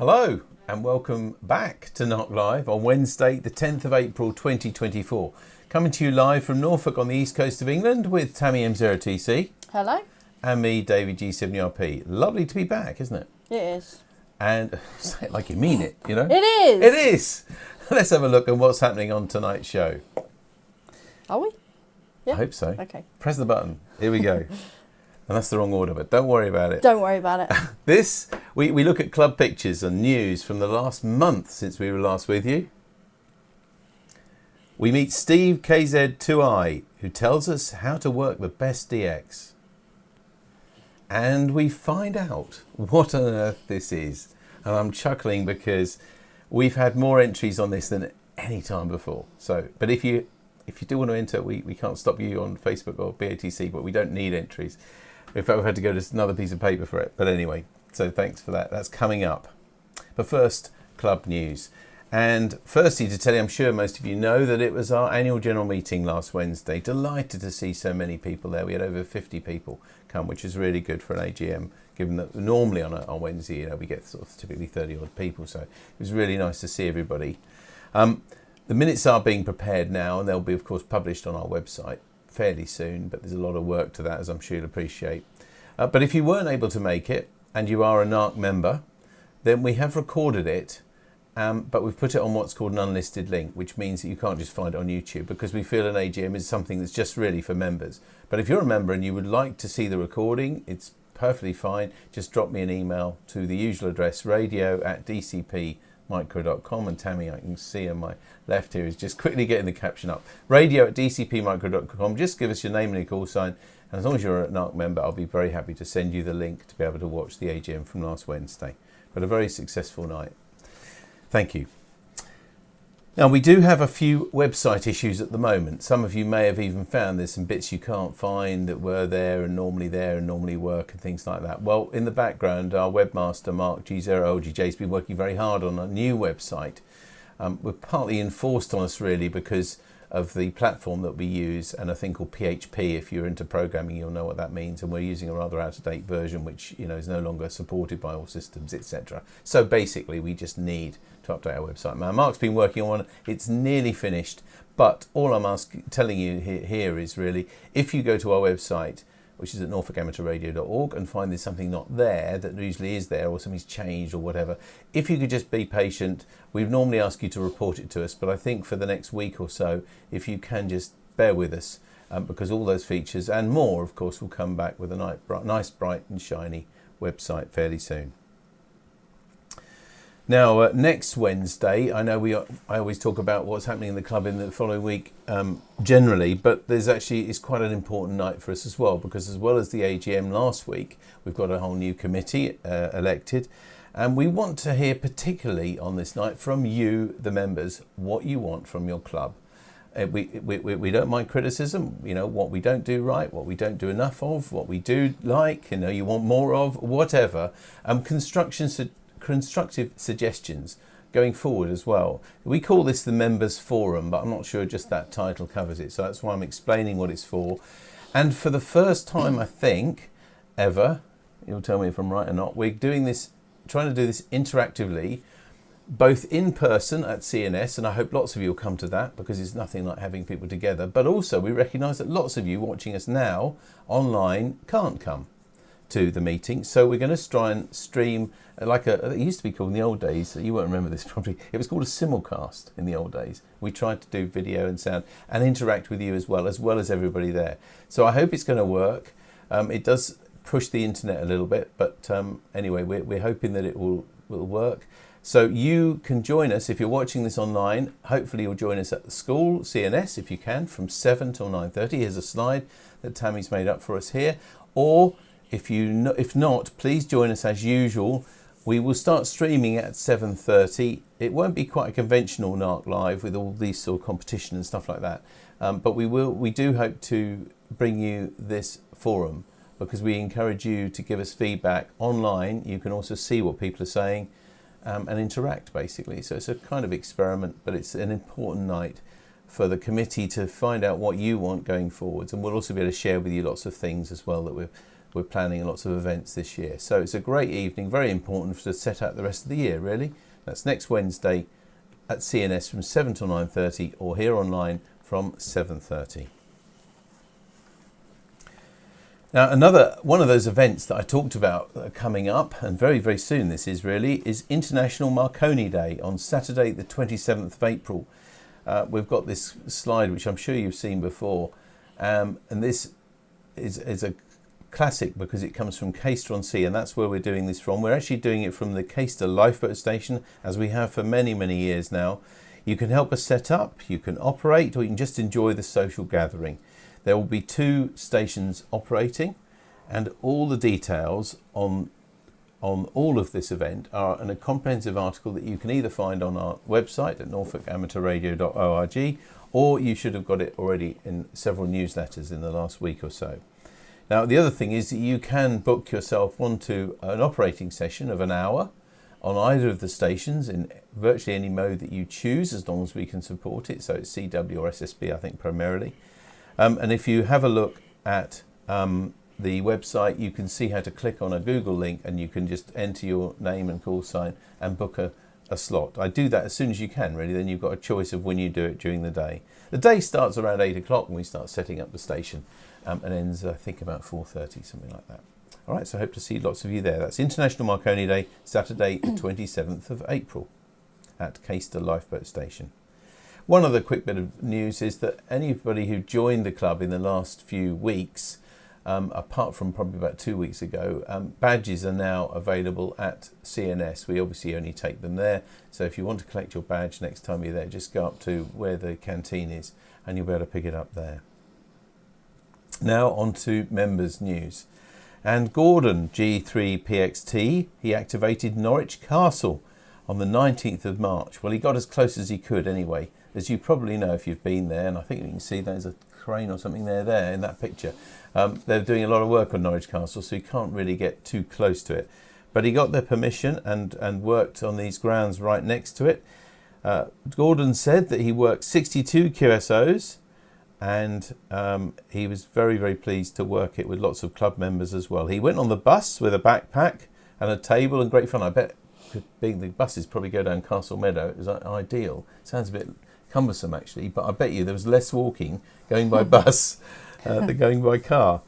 Hello and welcome back to NARC Live on Wednesday the 10th of April 2024. Coming to you live from Norfolk on the east coast of England with Tammy M0TC. Hello. And me, David G70RP. Lovely to be back, isn't it? It is. And say it like you mean it, you know? It is. It is. Let's have a look at what's happening on tonight's show. Are we? Yeah. I hope so. Okay. Press the button. Here we go. And that's the wrong order, but don't worry about it. Don't worry about it. We look at club pictures and news from the last month since we were last with you. We meet Sullivan KZ2I, who tells us how to work the best DX. And we find out what on earth this is. And I'm chuckling because we've had more entries on this than any time before. But if you do want to enter, we can't stop you on Facebook or BATC, but we don't need entries. In fact, we've had to go to another piece of paper for it. But anyway, so thanks for that. That's coming up. But first, club news. And firstly, to tell you, I'm sure most of you know that it was our annual general meeting last Wednesday. Delighted to see so many people there. We had over 50 people come, which is really good for an AGM, given that normally on Wednesday, we get sort of typically 30 odd people. So it was really nice to see everybody. The minutes are being prepared now, and they'll be, of course, published on our website fairly soon, but there's a lot of work to that, as I'm sure you'll appreciate. But if you weren't able to make it, and you are a NARC member, then we have recorded it, but we've put it on what's called an unlisted link, which means that you can't just find it on YouTube, because we feel an AGM is something that's just really for members. But if you're a member and you would like to see the recording, it's perfectly fine. Just drop me an email to the usual address, radio@dcpmicro.com, and Tammy, I can see on my left here, is just quickly getting the caption up. radio@dcpmicro.com. Just give us your name and your call sign, and as long as you're a NARC member, I'll be very happy to send you the link to be able to watch the AGM from last Wednesday. But a very successful night. Thank you. Now, we do have a few website issues at the moment. Some of you may have even found there's some bits you can't find that were there and normally work and things like that. Well, in the background, our webmaster, Mark G0LGJ, has been working very hard on a new website. We're partly enforced on us, really, because of the platform that we use and a thing called PHP. If you're into programming, you'll know what that means. And we're using a rather out-of-date version, which is no longer supported by all systems, etc. So basically, we just need to update our website. Now, Mark's been working on it. It's nearly finished. But all I'm telling you here is really, if you go to our website, which is at norfolkamateurradio.org, and find there's something not there that usually is there, or something's changed or whatever, if you could just be patient. We'd normally ask you to report it to us, but I think for the next week or so, if you can just bear with us, because all those features and more, of course, will come back with a nice, bright and shiny website fairly soon. Now, next Wednesday, I know I always talk about what's happening in the club in the following week generally, but it's quite an important night for us as well, because as well as the AGM last week, we've got a whole new committee elected, and we want to hear particularly on this night from you, the members, what you want from your club. We don't mind criticism, what we don't do right, what we don't do enough of, what we do like, you want more of, whatever. Constructive suggestions going forward as well. We call this the Members Forum, but I'm not sure just that title covers it, so that's why I'm explaining what it's for. And for the first time, I think, ever, you'll tell me if I'm right or not, we're trying to do this interactively, both in person at CNS, and I hope lots of you will come to that, because it's nothing like having people together, but also we recognise that lots of you watching us now online can't come to the meeting, so we're going to try and stream it used to be called in the old days, you won't remember this probably, it was called a simulcast in the old days. We tried to do video and sound and interact with you as well as everybody there. So I hope it's going to work. It does push the internet a little bit, but anyway, we're hoping that it will work. So you can join us if you're watching this online. Hopefully you'll join us at the school, CNS, if you can, from 7 till 9:30. Here's a slide that Tammy's made up for us here. Or if not, please join us as usual. We will start streaming at 7:30. It won't be quite a conventional NARC Live with all these sort of competition and stuff like that. But we do hope to bring you this forum, because we encourage you to give us feedback online. You can also see what people are saying and interact, basically. So it's a kind of experiment, but it's an important night for the committee to find out what you want going forwards. And we'll also be able to share with you lots of things as well that we're planning lots of events this year. So it's a great evening, very important to set out the rest of the year, really. That's next Wednesday at CNS from 7 till 9:30, or here online from 7:30. Now, another one of those events that I talked about coming up, and very, very soon this is really, is International Marconi Day on Saturday the 27th of April. We've got this slide which I'm sure you've seen before, and this is a classic because it comes from Caister-on-Sea, and that's where we're doing this from. We're actually doing it from the Caister lifeboat station, as we have for many, many years now. You can help us set up, you can operate, or you can just enjoy the social gathering. There will be 2 stations operating, and all the details on all of this event are in a comprehensive article that you can either find on our website at norfolkamateurradio.org, or you should have got it already in several newsletters in the last week or so. Now, the other thing is that you can book yourself onto an operating session of an hour on either of the stations in virtually any mode that you choose, as long as we can support it. So it's CW or SSB, I think, primarily. And if you have a look at the website, you can see how to click on a Google link, and you can just enter your name and call sign and book a slot. I do that as soon as you can, really. Then you've got a choice of when you do it during the day. The day starts around 8 o'clock when we start setting up the station, and ends, I think, about 4:30, something like that. All right, so I hope to see lots of you there. That's International Marconi Day, Saturday, the 27th of April at Caister Lifeboat Station. One other quick bit of news is that anybody who joined the club in the last few weeks, apart from probably about 2 weeks ago, badges are now available at CNS. We obviously only take them there. So if you want to collect your badge next time you're there, just go up to where the canteen is and you'll be able to pick it up there. Now on to members news. And Gordon, G3PXT, he activated Norwich Castle on the 19th of March. Well, he got as close as he could anyway. As you probably know if you've been there, and I think you can see there's a crane or something there in that picture. They're doing a lot of work on Norwich Castle, so you can't really get too close to it. But he got their permission and worked on these grounds right next to it. Gordon said that he worked 62 QSOs, and he was very, very pleased to work it with lots of club members as well. He went on the bus with a backpack and a table, and great fun. I bet being the buses probably go down Castle Meadow, it was ideal. Sounds a bit cumbersome actually, but I bet you there was less walking going by bus than going by car.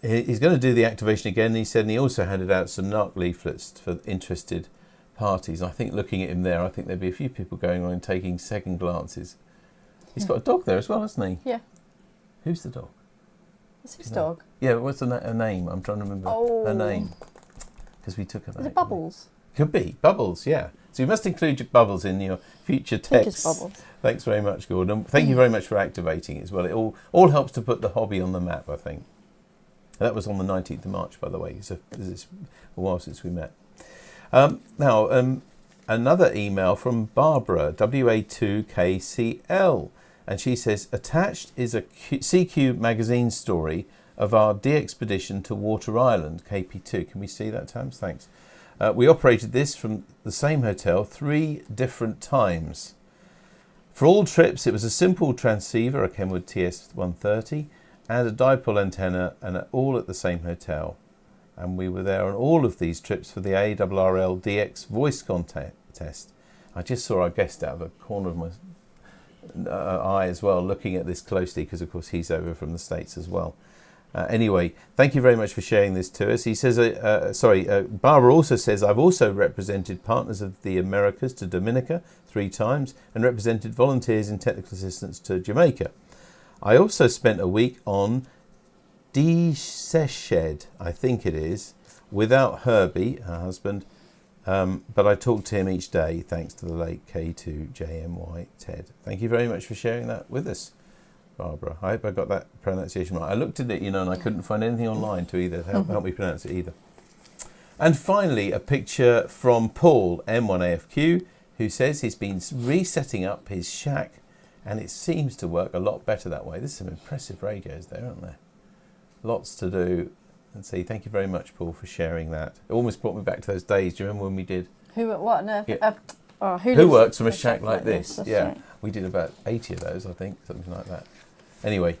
He's going to do the activation again, he said, and he also handed out some NARC leaflets for interested parties. I think looking at him there, I think there'd be a few people going on and taking second glances. He's got a dog there as well, hasn't he? Yeah. Who's the dog? It's his dog. Yeah, but what's her name? I'm trying to remember her name. Because we took her name. Is it Bubbles? Could be. Bubbles, yeah. So you must include your Bubbles in your future texts. Bubbles. Thanks very much, Gordon. Thank you very much for activating it as well. It all helps to put the hobby on the map, I think. And that was on the 19th of March, by the way. So it's a while since we met. Now, another email from Barbara, WA2KCL. And she says, attached is a CQ magazine story of our de-expedition to Water Island, KP2. Can we see that, Tams? Thanks. We operated this from the same hotel 3 different times. For all trips, it was a simple transceiver, a Kenwood TS130, and a dipole antenna, and all at the same hotel. And we were there on all of these trips for the ARRL DX voice contest. I just saw our guest out of the corner of my eye as well, looking at this closely, because of course he's over from the States as well. Anyway, thank you very much for sharing this to us. He says, Barbara also says, I've also represented Partners of the Americas to Dominica 3 times and represented volunteers in technical assistance to Jamaica. I also spent a week on Shed, I think it is, without Herbie, her husband, but I talked to him each day, thanks to the late K2JMY Ted. Thank you very much for sharing that with us, Barbara. I hope I got that pronunciation right. I looked at it, and I couldn't find anything online to either help me pronounce it either. And finally, a picture from Paul, M1AFQ, who says he's been resetting up his shack, and it seems to work a lot better that way. There's some impressive radios there, aren't there? Lots to do. And see, thank you very much, Paul, for sharing that. It almost brought me back to those days. Do you remember when we did? Who works from a shack like this? Yeah, right. We did about 80 of those, I think, something like that. Anyway,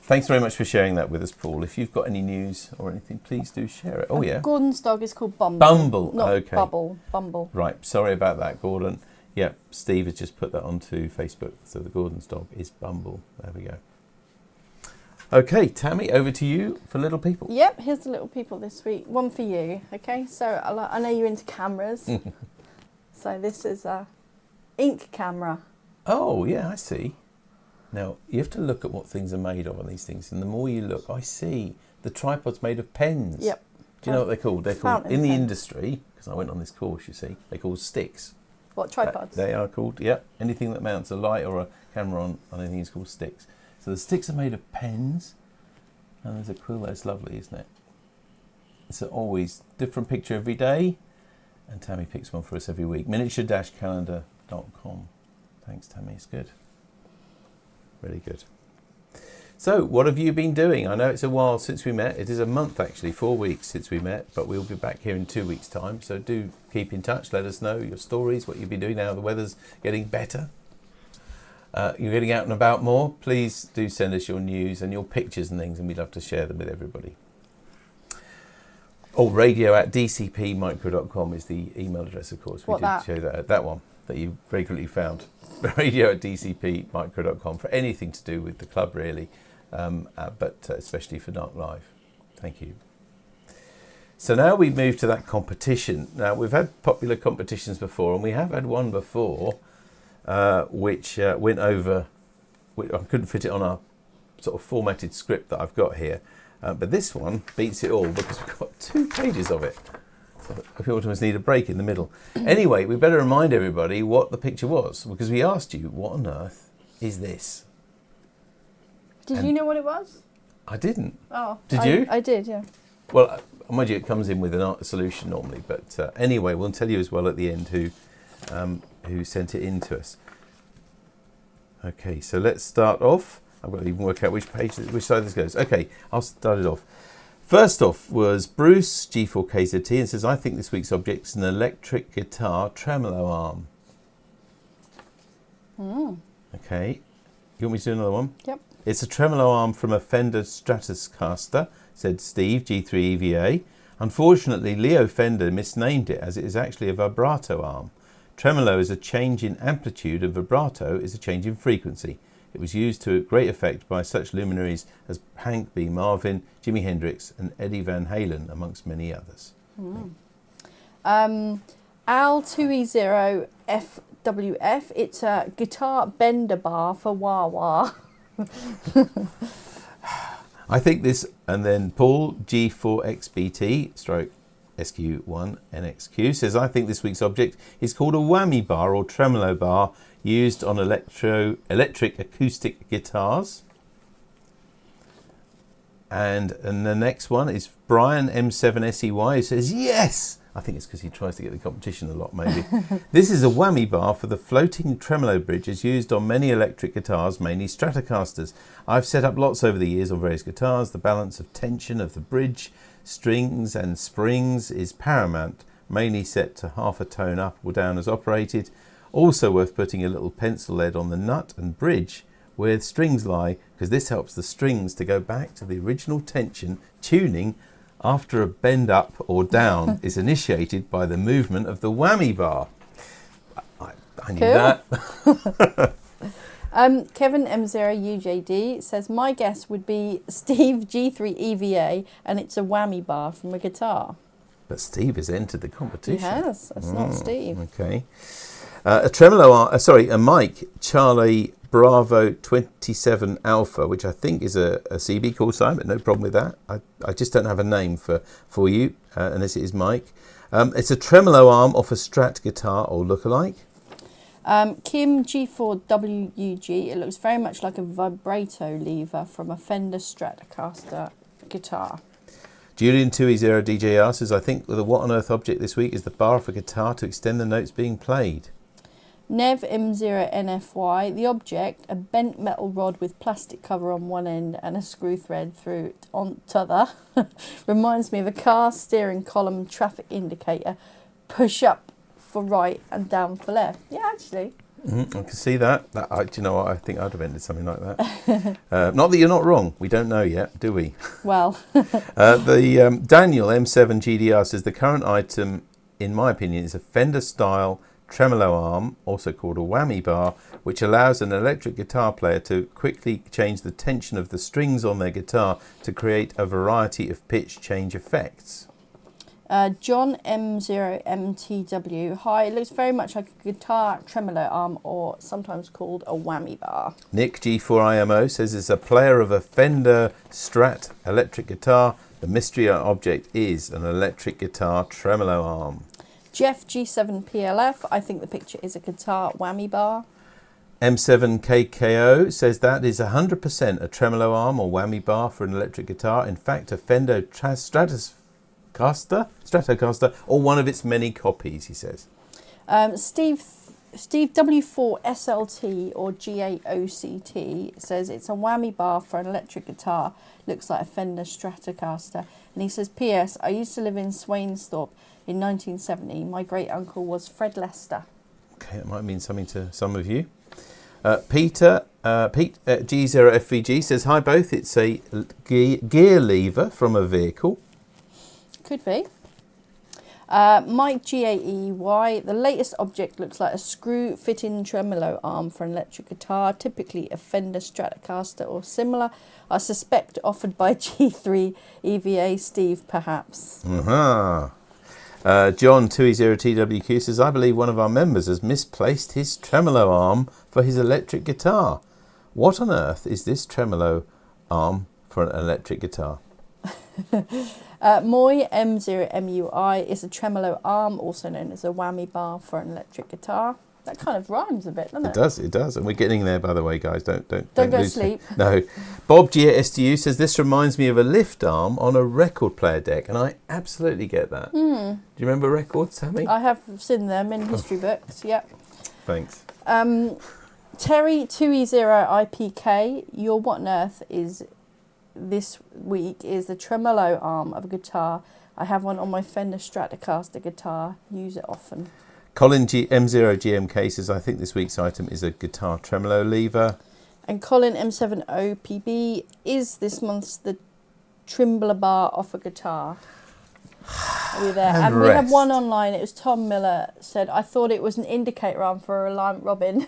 Thanks very much for sharing that with us, Paul. If you've got any news or anything, please do share it. Oh, yeah. Gordon's dog is called Bumble. Bumble. Not okay. Bubble. Bumble. Right. Sorry about that, Gordon. Yeah, Steve has just put that onto Facebook. So the Gordon's dog is Bumble. There we go. Okay, Tammy, over to you for Little People. Yep, here's the Little People this week. One for you, okay? So I know you're into cameras. So this is a ink camera. Oh, yeah, I see. Now, you have to look at what things are made of on these things. And the more you look, I see. The tripod's made of pens. Yep. Do you know what they're called? They're called, Fountain in the pen. industry, because I went on this course, you see, they're called sticks. What, tripods? They are called, yeah. Anything that mounts a light or a camera on anything is called sticks. So the sticks are made of pens. And there's a quill there. It's lovely, isn't it? It's always different picture every day. And Tammy picks one for us every week. Miniature-calendar.com. Thanks, Tammy. It's good. Really good. So, what have you been doing? I know it's a while since we met. It is a month, actually, 4 weeks since we met. But we'll be back here in 2 weeks' time. So do keep in touch. Let us know your stories, what you've been doing now. The weather's getting better. You're getting out and about more. Please do send us your news and your pictures and things. And we'd love to share them with everybody. Oh, radio@dcpmicro.com is the email address, of course. We What, did that? show that one that you regularly found. radio@dcpmicro.com for anything to do with the club, really, but especially for NARC Live. Thank you. So now we move to that competition. Now, we've had popular competitions before, and we have had one before which went over. I couldn't fit it on our sort of formatted script that I've got here. But this one beats it all because we've got 2 pages of it. So people always need a break in the middle. Anyway, we better remind everybody what the picture was, because we asked you, what on earth is this? Did you know what it was? I didn't. Oh. Did you? I did, yeah. Well, mind you, it comes in with a solution normally. But anyway, we'll tell you as well at the end who sent it in to us. Okay, so let's start off. I've got to even work out which side this goes. Okay, I'll start it off. First off was Bruce G4 KZ2I and says, I think this week's object is an electric guitar tremolo arm. Okay, you want me to do another one? Yep. It's a tremolo arm from a Fender Stratocaster, said Steve, G3 EVA. Unfortunately, Leo Fender misnamed it as it is actually a vibrato arm. Tremolo is a change in amplitude and vibrato is a change in frequency. It was used to great effect by such luminaries as Hank B. Marvin, Jimi Hendrix and Eddie Van Halen, amongst many others. Al2E0FWF, it's a guitar bender bar for wah-wah. I think this, and then Paul G4XBT stroke SQ1NXQ says, I think this week's object is called a whammy bar or tremolo bar used on electric acoustic guitars. And the next one is Brian M7SEY who says, yes! I think it's because he tries to get the competition a lot, maybe. This is a whammy bar for the floating tremolo bridges used on many electric guitars, mainly Stratocasters. I've set up lots over the years on various guitars. The balance of tension of the bridge, strings and springs is paramount, mainly set to half a tone up or down as operated. Also worth putting a little pencil lead on the nut and bridge where the strings lie, because this helps the strings to go back to the original tension. Tuning after a bend up or down is initiated by the movement of the whammy bar. I knew that. Kevin M0UJD says, my guess would be Steve G3 EVA and it's a whammy bar from a guitar. But Steve has entered the competition. He has. That's not Steve. Okay. A Mike Charlie Bravo 27 Alpha, which I think is a CB call sign, but no problem with that. I just don't have a name for you, unless it is Mike. It's a tremolo arm off a Strat guitar or lookalike. Kim G4WUG, it looks very much like a vibrato lever from a Fender Stratocaster guitar. Julian 2E0 DJR says, I think the what on earth object this week is the bar of a guitar to extend the notes being played. Nev M0NFY, the object, a bent metal rod with plastic cover on one end and a screw thread through it on t'other, reminds me of a car steering column traffic indicator, push up for right and down for left. Yeah, actually. I can see that. Do you know what? I think I'd have ended something like that. Not that you're not wrong. We don't know yet, do we? Well, The Daniel M7 GDR says the current item, in my opinion, is a Fender-style tremolo arm, also called a whammy bar, which allows an electric guitar player to quickly change the tension of the strings on their guitar to create a variety of pitch change effects. John M0MTW. Hi, it looks very much like a guitar tremolo arm, or sometimes called a whammy bar. Nick G4IMO says it's a player of a Fender Strat electric guitar. The mystery object is an electric guitar tremolo arm. Jeff G7PLF. I think the picture is a guitar whammy bar. M7KKO says that is 100% a tremolo arm or whammy bar for an electric guitar. In fact, a Fender Stratocaster, or one of its many copies, he says. Steve W4SLT or GAOCT says it's a whammy bar for an electric guitar. Looks like a Fender Stratocaster. And he says, P.S. I used to live in Swainsthorpe in 1970. My great uncle was Fred Lester. Okay, that might mean something to some of you. Pete G0FVG says, hi both, it's a gear lever from a vehicle. Could be. Mike GAEY, the latest object looks like a screw fit-in tremolo arm for an electric guitar, typically a Fender Stratocaster or similar. I suspect offered by G3 EVA Steve, perhaps. Uh-huh. John 2E0TWQ says, I believe one of our members has misplaced his tremolo arm for his electric guitar. What on earth is this tremolo arm for an electric guitar? Moy M0MUI is a tremolo arm, also known as a whammy bar for an electric guitar. That kind of rhymes a bit, doesn't it? It does. And we're getting there, by the way, guys. Don't go to lose sleep. No. Bob GSTU says, this reminds me of a lift arm on a record player deck. And I absolutely get that. Do you remember records, Sammy? I have seen them in history books, yep. Thanks. Terry 2E0IPK, your what on earth is this week is the tremolo arm of a guitar. I have one on my Fender Stratocaster guitar. Use it often. Colin M0GMK says, I think this week's item is a guitar tremolo lever. And Colin M7OPB is this month's the Trimbler bar off a guitar. Are we there? And we have one online. It was Tom Miller said, I thought it was an indicator arm for a Reliant Robin.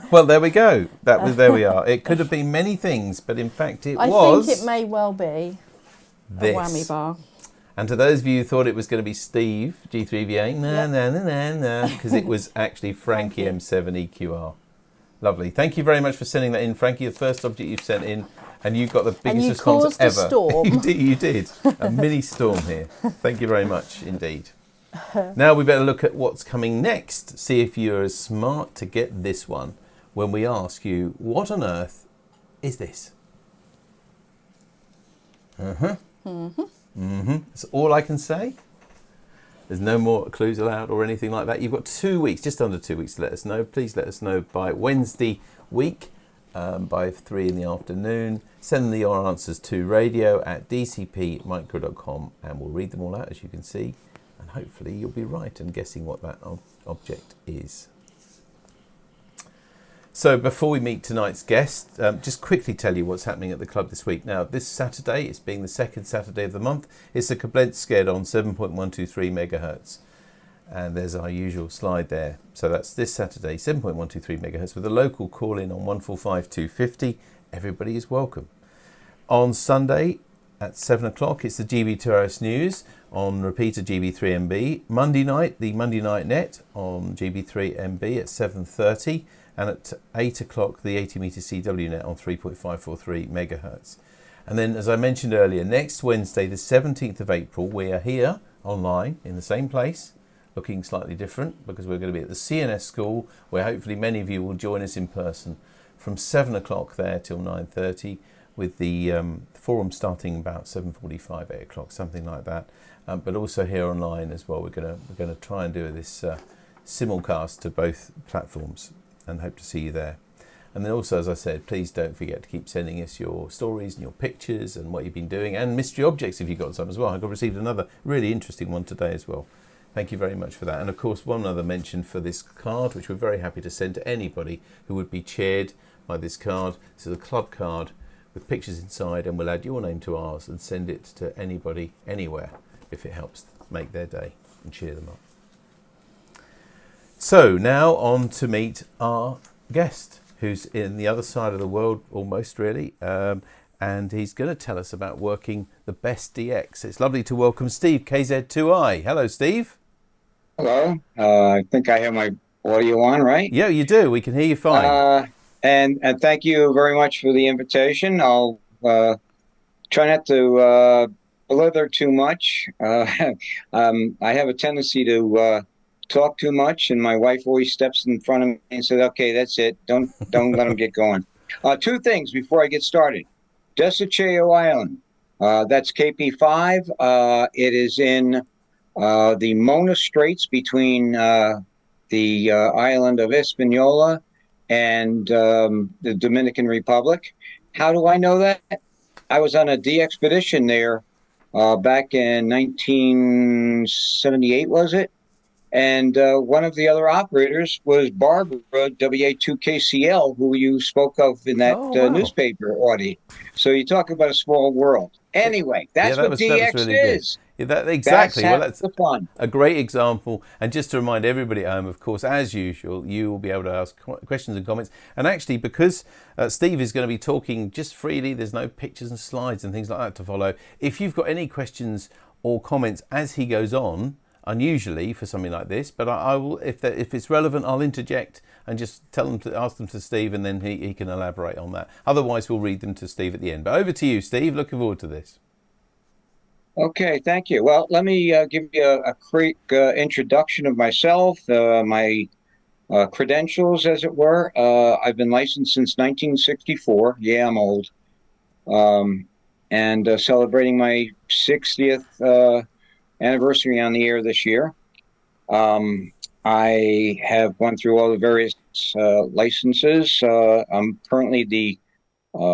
Well, there we go. There we are. It could have been many things, but in fact I think it may well be this. A whammy bar. And to those of you who thought it was going to be Steve, G3VA, no, because it was actually Frankie M7 EQR. Lovely. Thank you very much for sending that in, Frankie. The first object you've sent in, and you got the biggest response ever. And you caused a storm. You did. A mini storm here. Thank you very much indeed. Now we better look at what's coming next. See if you're as smart to get this one when we ask you, what on earth is this? That's all I can say. There's no more clues allowed or anything like that. You've got 2 weeks, just under 2 weeks to let us know. Please let us know by Wednesday week, by 3 in the afternoon. Send your answers to radio@dcpmicro.com and we'll read them all out, as you can see. And hopefully you'll be right in guessing what that object is. So before we meet tonight's guest, just quickly tell you what's happening at the club this week. Now, this Saturday, it's being the second Saturday of the month, it's a Kablensked on 7.123 megahertz. And there's our usual slide there. So that's this Saturday, 7.123 megahertz, with a local call-in on 145-250. Everybody is welcome. On Sunday at 7 o'clock, it's the GB2RS News on repeater GB3MB. Monday night, the Monday Night Net on GB3MB at 7:30. And at 8 o'clock, the 80 meter CW net on 3.543 megahertz. And then, as I mentioned earlier, next Wednesday, the 17th of April, we are here online in the same place, looking slightly different because we're going to be at the CNS school, where hopefully many of you will join us in person from 7 o'clock there till 9:30, with the forum starting about 7:45, 8 o'clock, something like that. But also here online as well. We're going to try and do this simulcast to both platforms, and hope to see you there. And then also, as I said, please don't forget to keep sending us your stories and your pictures and what you've been doing, and mystery objects if you've got some as well. I've received another really interesting one today as well. Thank you very much for that. And of course, one other mention for this card, which we're very happy to send to anybody who would be cheered by this card. This is a club card with pictures inside, and we'll add your name to ours and send it to anybody, anywhere, if it helps make their day and cheer them up. So now on to meet our guest, who's in the other side of the world, almost really, and he's going to tell us about working the best DX. It's lovely to welcome Steve KZ2I. Hello, Steve. Hello. I think I have my audio on, right? Yeah, you do. We can hear you fine. And thank you very much for the invitation. I'll try not to blither too much. I have a tendency to talk too much, and my wife always steps in front of me and says, "Okay, that's it. Don't let them get going." Two things before I get started. Desiceo Island. That's KP5. It is in the Mona Straits between the island of Hispaniola and the Dominican Republic. How do I know that? I was on a D expedition there back in 1978, was it? And one of the other operators was Barbara, WA2KCL, who you spoke of in that newspaper, Audie. So you talk about a small world. Anyway, that's what DX really is. Yeah, exactly. That's the fun. A great example. And just to remind everybody at home, of course, as usual, you will be able to ask questions and comments. And actually, because Steve is going to be talking just freely, there's no pictures and slides and things like that to follow. If you've got any questions or comments as he goes on, unusually for something like this, but I will, if it's relevant, I'll interject and just ask them to Steve, and then he can elaborate on that. Otherwise, we'll read them to Steve at the end. But over to you, Steve. Looking forward to this. Okay, thank you. Well, let me give you a quick introduction of myself, my credentials, as it were. I've been licensed since 1964. Yeah, I'm old. And celebrating my 60th anniversary on the air this year. I have gone through all the various licenses. I'm currently the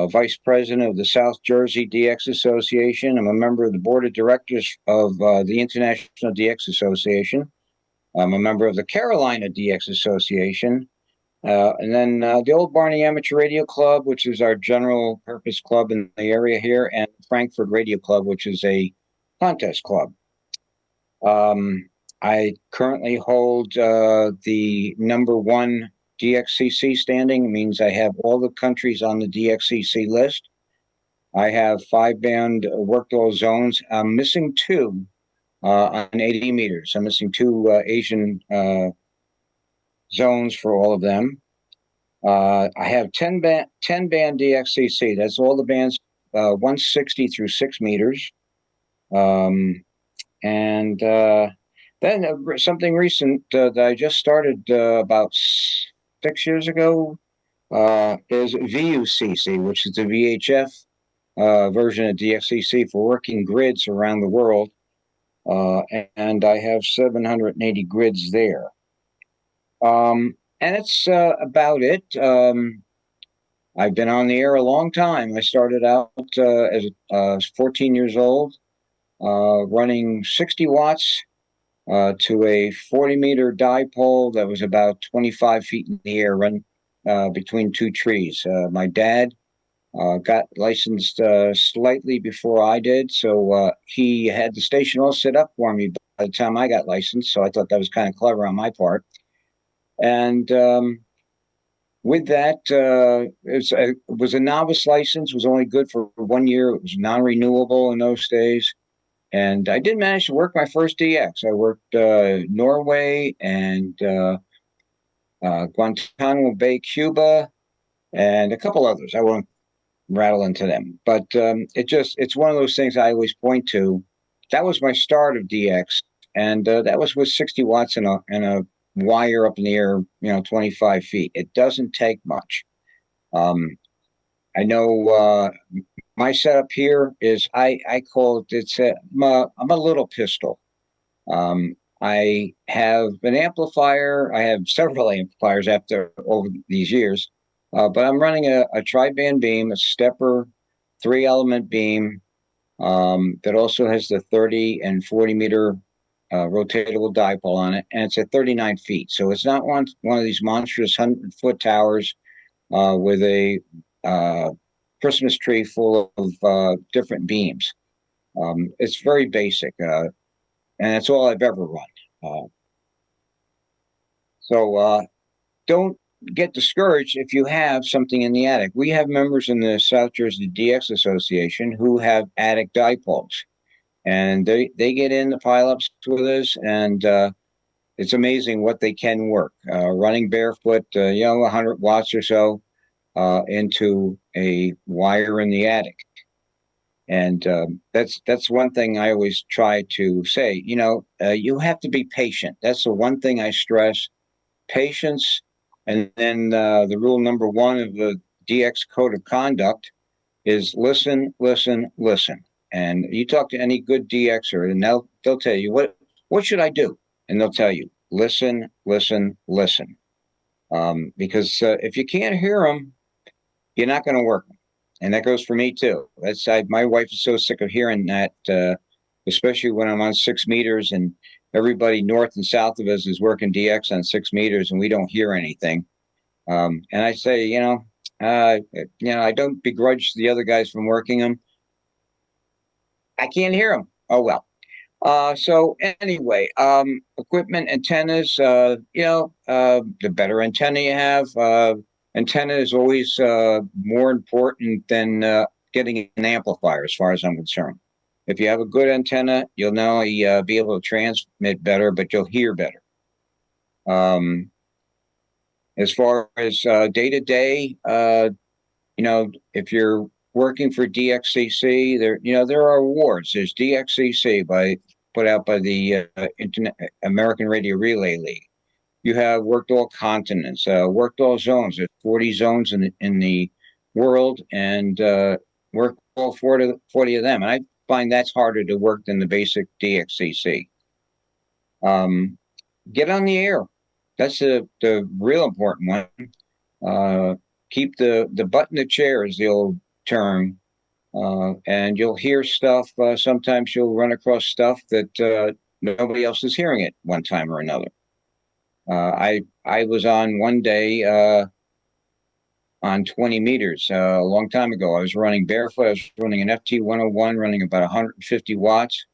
vice president of the South Jersey DX Association. I'm a member of the board of directors of the International DX Association. I'm a member of the Carolina DX Association. And then the Old Barney Amateur Radio Club, which is our general purpose club in the area here, and Frankfurt Radio Club, which is a contest club. I currently hold the #1 DXCC standing. It means I have all the countries on the DXCC list. I have 5-band worked all zones. I'm missing 2 on 80 meters. I'm missing 2 Asian zones for all of them. I have 10-band DXCC. That's all the bands 160 through 6 meters. And then something recent that I just started about 6 years ago is VUCC, which is the VHF version of DXCC for working grids around the world. And I have 780 grids there. And it's about it. I've been on the air a long time. I started out as 14 years old. Running 60 watts to a 40-meter dipole that was about 25 feet in the air, run between 2 trees. My dad got licensed slightly before I did, so he had the station all set up for me by the time I got licensed, so I thought that was kind of clever on my part. And with that, it was a novice license, was only good for 1 year. It was non-renewable in those days. And I did manage to work my first DX. I worked Norway and Guantanamo Bay, Cuba, and a couple others. I won't rattle into them. But it's one of those things I always point to. That was my start of DX. And that was with 60 watts and a wire up in the air, 25 feet. It doesn't take much. I know my setup here is I call it, I'm a little pistol. I have an amplifier. I have several amplifiers over these years, but I'm running a tri-band beam, a stepper, 3-element beam that also has the 30 and 40 meter rotatable dipole on it, and it's at 39 feet. So it's not one of these monstrous 100-foot towers with a Christmas tree full of different beams. It's very basic, and that's all I've ever run. So don't get discouraged if you have something in the attic. We have members in the South Jersey DX Association who have attic dipoles, and they get in the pileups with us, and it's amazing what they can work. Running barefoot, 100 watts or so into a wire in the attic. And that's one thing I always try to say. You have to be patient. That's the one thing I stress: patience. And then the rule number 1 of the DX Code of Conduct is listen, listen, listen. And you talk to any good DXer, and they'll tell you, what should I do? And they'll tell you, listen, listen, listen. Because if you can't hear them, you're not going to work them. And that goes for me too. My wife is so sick of hearing that, especially when I'm on 6 meters and everybody north and south of us is working DX on 6 meters and we don't hear anything. And I say, I don't begrudge the other guys from working them. I can't hear them. Oh, well. So anyway, equipment, antennas, the better antenna you have, antenna is always more important than getting an amplifier, as far as I'm concerned. If you have a good antenna, you'll not only be able to transmit better, but you'll hear better. As far as day-to-day, if you're working for DXCC, there are awards. There's DXCC put out by the American Radio Relay League. You have worked all continents, worked all zones. There's 40 zones in the world, and worked all 40 of them. And I find that's harder to work than the basic DXCC. Get on the air. That's the real important one. Keep the butt in the chair is the old term. And you'll hear stuff. Sometimes you'll run across stuff that nobody else is hearing at one time or another. I was on one day on 20 meters a long time ago. I was running barefoot. I was running an FT101, running about 150 watts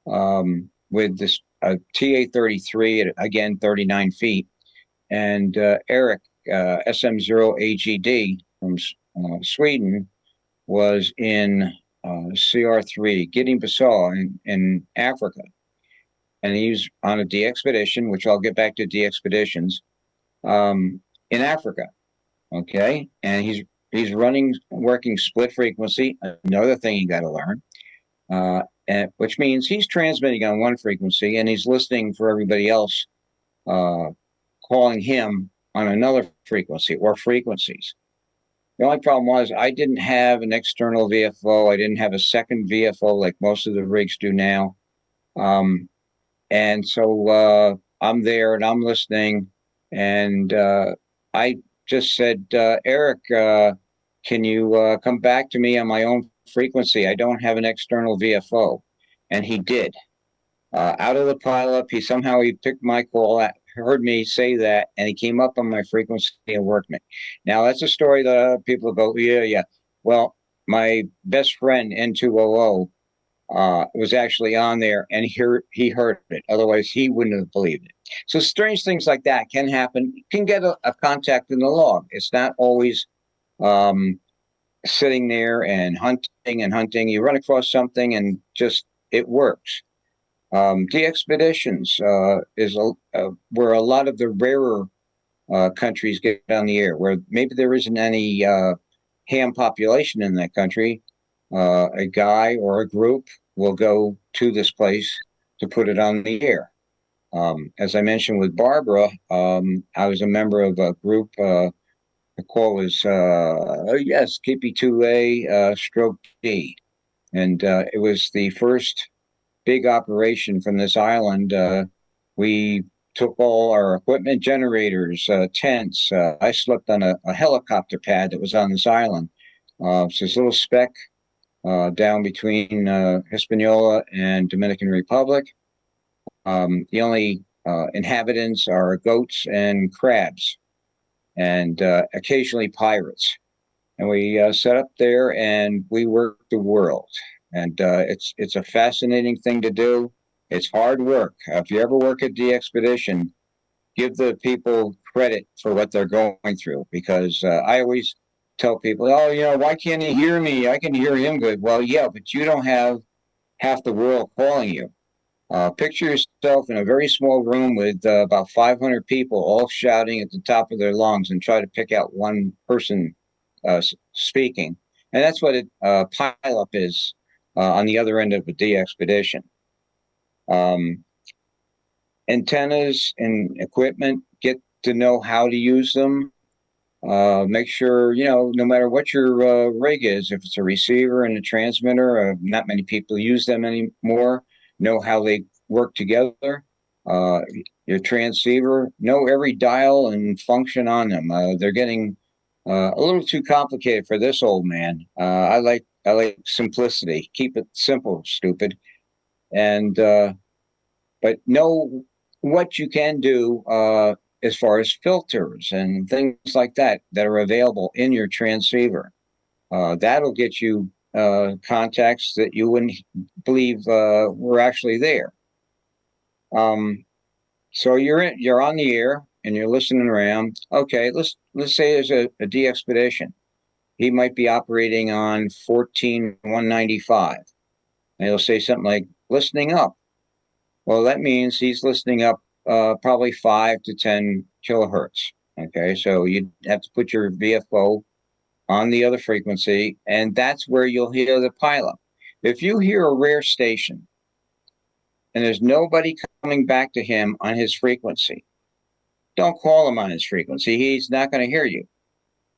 with this TA33 at, again, 39 feet. And Eric, SM0AGD from Sweden, was in CR3, Guinea-Bissau in Africa. And he's on a DXpedition, which I'll get back to DXpeditions, in Africa. Okay. And he's working split frequency, another thing you got to learn, and which means he's transmitting on one frequency and he's listening for everybody else calling him on another frequency or frequencies. The only problem was I didn't have an external VFO. I didn't have a second VFO like most of the rigs do now. And so I'm there and I'm listening. And I just said, Eric, can you come back to me on my own frequency? I don't have an external VFO. And he did. Out of the pileup, he picked my call, heard me say that, and he came up on my frequency and worked me. Now, that's a story that people go, yeah. Well, my best friend, N200, was actually on there, and he heard it. Otherwise, he wouldn't have believed it. So strange things like that can happen. You can get a contact in the log. It's not always sitting there and hunting. You run across something, and just it works. DXpeditions is where a lot of the rarer countries get on the air, where maybe there isn't any ham population in that country. A guy or a group will go to this place to put it on the air. As I mentioned with Barbara, I was a member of a group. The call was, KP2A stroke D. And it was the first big operation from this island. We took all our equipment, generators, tents. I slept on a helicopter pad that was on this island. It's this little speck down between Hispaniola and Dominican Republic. The only inhabitants are goats and crabs, and occasionally pirates. And we set up there and we work the world. And it's a fascinating thing to do. It's hard work. If you ever work at the expedition, give the people credit for what they're going through, because I always tell people, oh, why can't he hear me? I can hear him good. Well, yeah, but you don't have half the world calling you. Picture yourself in a very small room with about 500 people all shouting at the top of their lungs, and try to pick out one person speaking. And that's what a pileup is on the other end of a de-expedition. Antennas and equipment, get to know how to use them. Make sure, no matter what your rig is, if it's a receiver and a transmitter, not many people use them anymore, know how they work together. Your transceiver, know every dial and function on them. They're getting a little too complicated for this old man. I like simplicity. Keep it simple, stupid. And but know what you can do as far as filters and things like that are available in your transceiver. That'll get you contacts that you wouldn't believe were actually there. So you're on the air and you're listening around. Okay, let's say there's a de-expedition. He might be operating on 14.195. And he'll say something like, listening up. Well, that means he's listening up probably 5 to 10 kilohertz. Okay, so you have to put your VFO on the other frequency, and that's where you'll hear the pileup. If you hear a rare station and there's nobody coming back to him on his frequency, don't call him on his frequency. He's not going to hear you.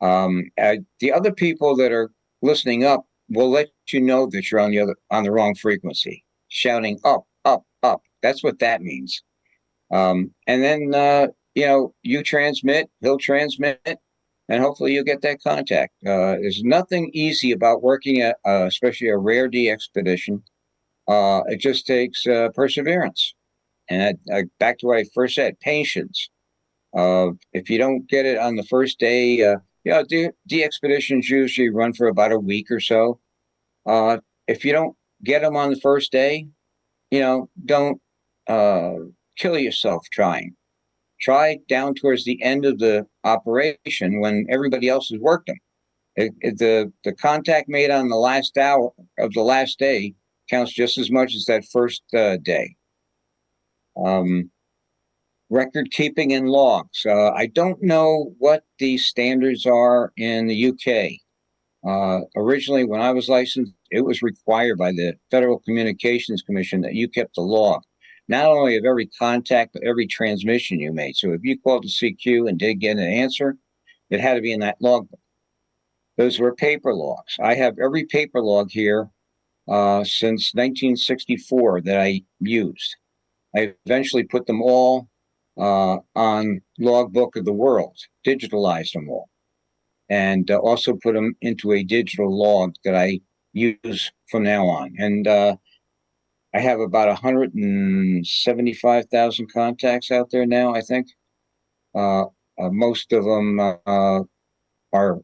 The other people that are listening up will let you know that you're on the wrong frequency, shouting up, up, up. That's what that means. And then you transmit, he'll transmit, and hopefully you'll get that contact. There's nothing easy about working at especially a rare de-expedition. It just takes perseverance. And back to what I first said, patience. If you don't get it on the first day, de-expeditions usually run for about a week or so. If you don't get them on the first day, don't kill yourself trying. Try down towards the end of the operation when everybody else has worked them. The contact made on the last hour of the last day counts just as much as that first day. Record keeping and logs. I don't know what the standards are in the UK. Originally, when I was licensed, it was required by the Federal Communications Commission that you kept the log, not only of every contact, but every transmission you made. So if you called the CQ and did get an answer, it had to be in that logbook. Those were paper logs. I have every paper log here since 1964 that I used. I eventually put them all on Logbook of the World, digitalized them all, and also put them into a digital log that I use from now on. And I have about 175,000 contacts out there now, I think. Most of them are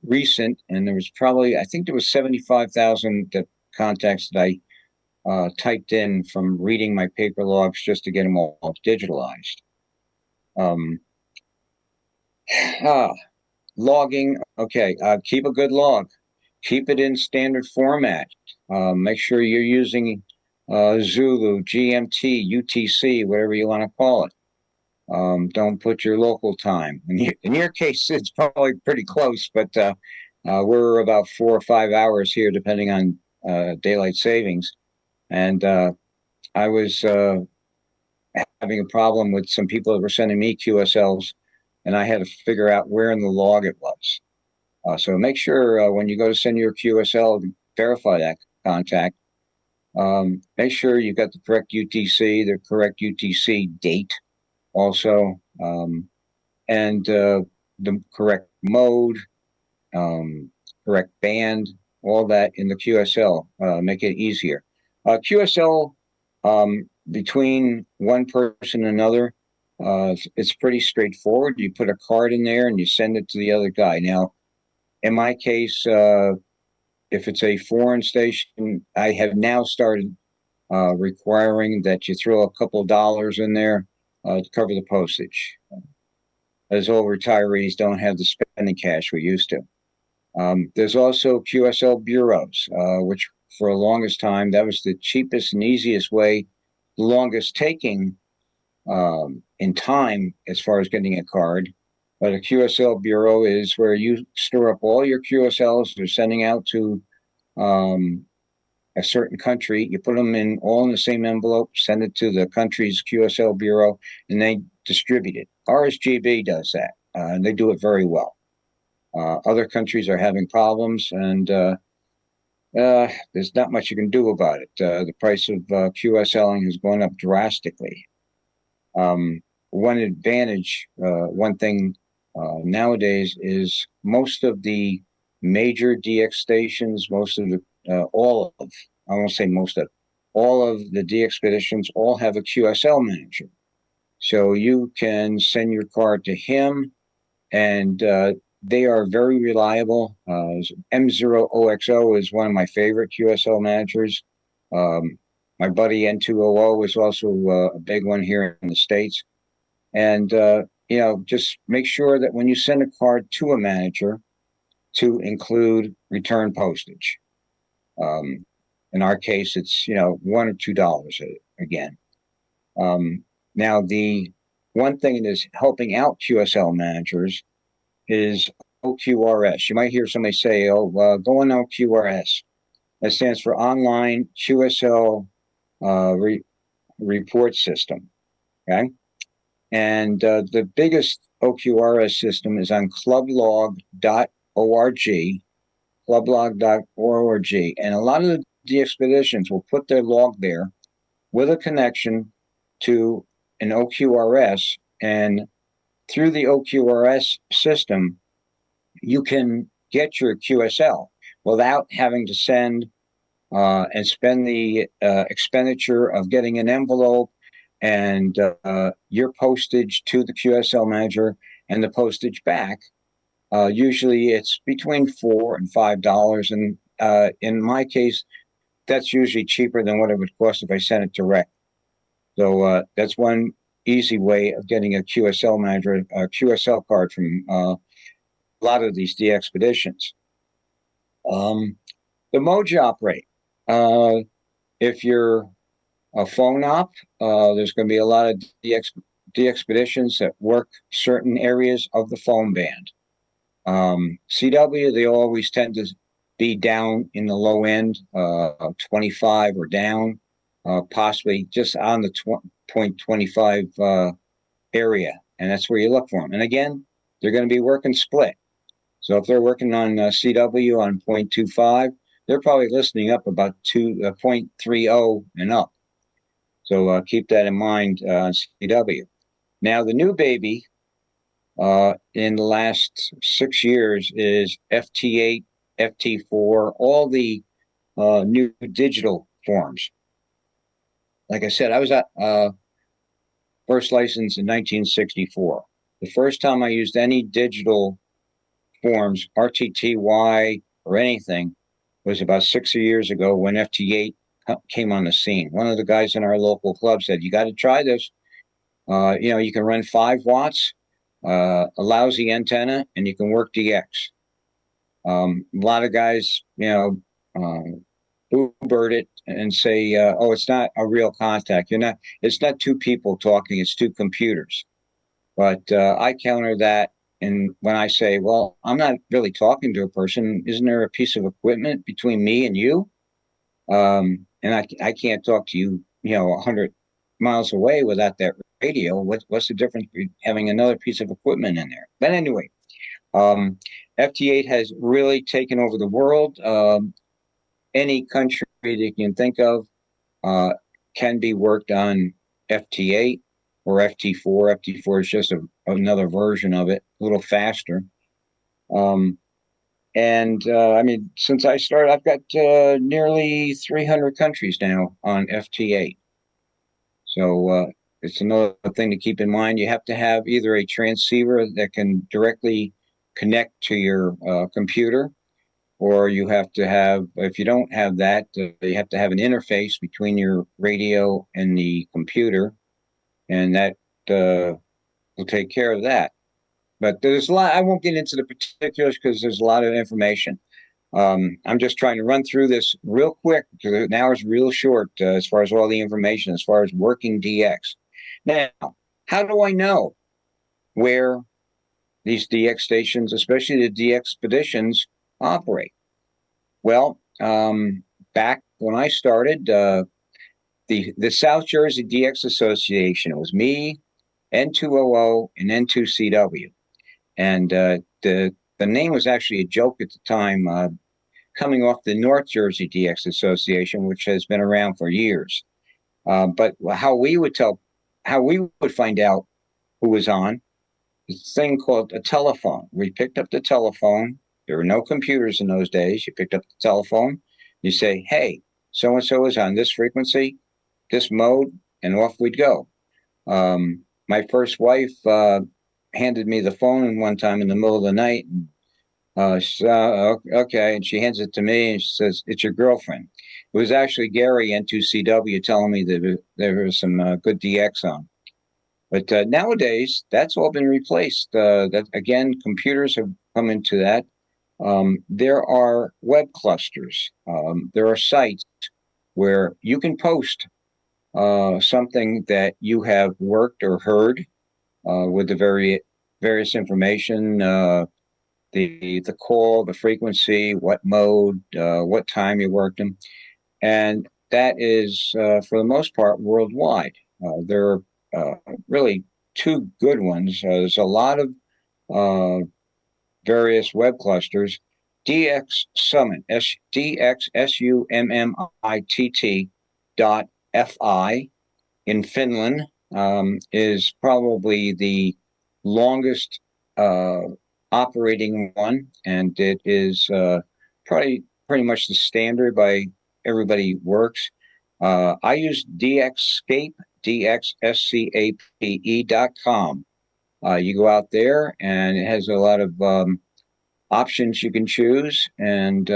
recent, and there was I think there was 75,000 contacts that I typed in from reading my paper logs just to get them all digitalized. Logging, okay, keep a good log. Keep it in standard format. Make sure you're using Zulu, GMT, UTC, whatever you want to call it. Don't put your local time. In your case, it's probably pretty close, but we're about 4 or 5 hours here, depending on daylight savings. And I was having a problem with some people that were sending me QSLs, and I had to figure out where in the log it was. So make sure when you go to send your QSL, verify that contact. Make sure you got the correct UTC, the correct UTC date also, and the correct mode, correct band, all that in the QSL. Make it easier. QSL between one person and another, it's pretty straightforward. You put a card in there and you send it to the other guy. Now, in my case, if it's a foreign station, I have now started requiring that you throw a couple dollars in there to cover the postage. As all retirees don't have the spending cash we used to. There's also QSL bureaus, which for the longest time, that was the cheapest and easiest way, the longest taking in time as far as getting a card. But a QSL bureau is where you store up all your QSLs they're sending out to a certain country. You put them in all in the same envelope, send it to the country's QSL bureau, and they distribute it. RSGB does that, and they do it very well. Other countries are having problems, and there's not much you can do about it. The price of QSLing has gone up drastically. One advantage, one thing nowadays is most of the major DX stations, most of the, all of, I won't say most of, all of the DX expeditions all have a QSL manager. So you can send your card to him, and they are very reliable. M0OXO is one of my favorite QSL managers. My buddy N2OO is also a big one here in the States. And, you know, just make sure that when you send a card to a manager to include return postage. In our case, it's, you know, $1 or $2 again. Now, the one thing that is helping out QSL managers is OQRS. You might hear somebody say, oh, go on OQRS. That stands for Online QSL Report System. Okay. And the biggest OQRS system is on clublog.org, clublog.org. And a lot of the expeditions will put their log there with a connection to an OQRS. And through the OQRS system, you can get your QSL without having to send and spend the expenditure of getting an envelope and your postage to the QSL manager and the postage back. Usually it's between $4 and $5. And in my case, that's usually cheaper than what it would cost if I sent it direct. So that's one easy way of getting a QSL manager, a QSL card from a lot of these DX expeditions. The modes you operate. If you're a phone op, there's going to be a lot of DX expeditions that work certain areas of the phone band. CW, they always tend to be down in the low end, 25 or down, possibly just on the 0.25 area, and that's where you look for them. And again, they're going to be working split. So if they're working on CW on 0.25, they're probably listening up about 0.30 and up. So keep that in mind on CW. Now, the new baby in the last 6 years is FT8, FT4, all the new digital forms. Like I said, I was at first license in 1964. The first time I used any digital forms, RTTY or anything, was about 6 years ago when FT8 came on the scene. One of the guys in our local club said, you got to try this. You know, you can run 5 watts, a lousy antenna, and you can work DX. A lot of guys, you know, boo-bird it and say, oh, it's not a real contact. It's not two people talking, it's two computers. But I counter that. And when I say, well, I'm not really talking to a person, isn't there a piece of equipment between me and you? And I can't talk to you, you know, 100 miles away without that radio. What's the difference between having another piece of equipment in there? But anyway, FT8 has really taken over the world. Any country that you can think of can be worked on FT8 or FT4. FT4 is just another version of it, a little faster. I mean, since I started, I've got nearly 300 countries now on FT8. So it's another thing to keep in mind. You have to have either a transceiver that can directly connect to your computer, or you have to have, if you don't have that, you have to have an interface between your radio and the computer, and that will take care of that. But there's a lot. I won't get into the particulars because there's a lot of information. I'm just trying to run through this real quick because an hour's real short as far as all the information, as far as working DX. Now, how do I know where these DX stations, especially the DX expeditions, operate? Well, back when I started, the South Jersey DX Association, it was me, N2OO, and N2CW. And the name was actually a joke at the time, coming off the North Jersey DX Association, which has been around for years. But how we would find out who was on, this thing called a telephone. We picked up the telephone. There were no computers in those days. You picked up the telephone. You say, "Hey, so and so is on this frequency, this mode," and off we'd go. My first wife handed me the phone one time in the middle of the night. Okay, and she hands it to me and she says, "It's your girlfriend." It was actually Gary, N2CW, telling me that there was some good DX on. But nowadays, that's all been replaced. That again, computers have come into that. There are web clusters. There are sites where you can post something that you have worked or heard with the various information, the call, the frequency, what mode, what time you worked them, and that is for the most part worldwide. There are really two good ones. There's a lot of various web clusters. DX Summit, DXSUMMITT.FI in Finland is probably the longest operating one, and it is pretty much the standard by everybody works. I use DXscape, DXSCAPE.com. You go out there, and it has a lot of options you can choose, and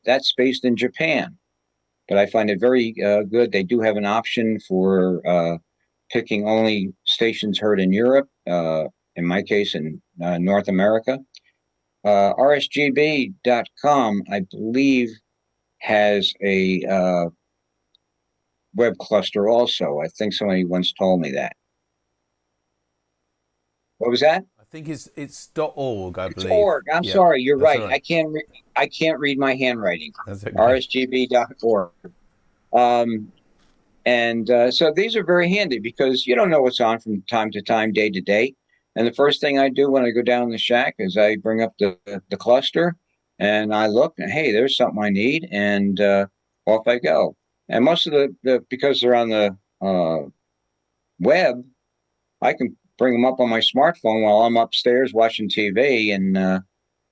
that's based in Japan. But I find it very good. They do have an option for picking only stations heard in Europe, in my case, in North America. RSGB.com, I believe, has a web cluster also. I think somebody once told me that. What was that? I think it's .org, I believe. It's org. I'm sorry, you're right. Right. I can't read my handwriting. That's okay. RSGB.org. So these are very handy because you don't know what's on from time to time, day to day. And the first thing I do when I go down the shack is I bring up the cluster and I look, and hey, there's something I need, and off I go. And most of the because they're on the web, I can bring them up on my smartphone while I'm upstairs watching TV, and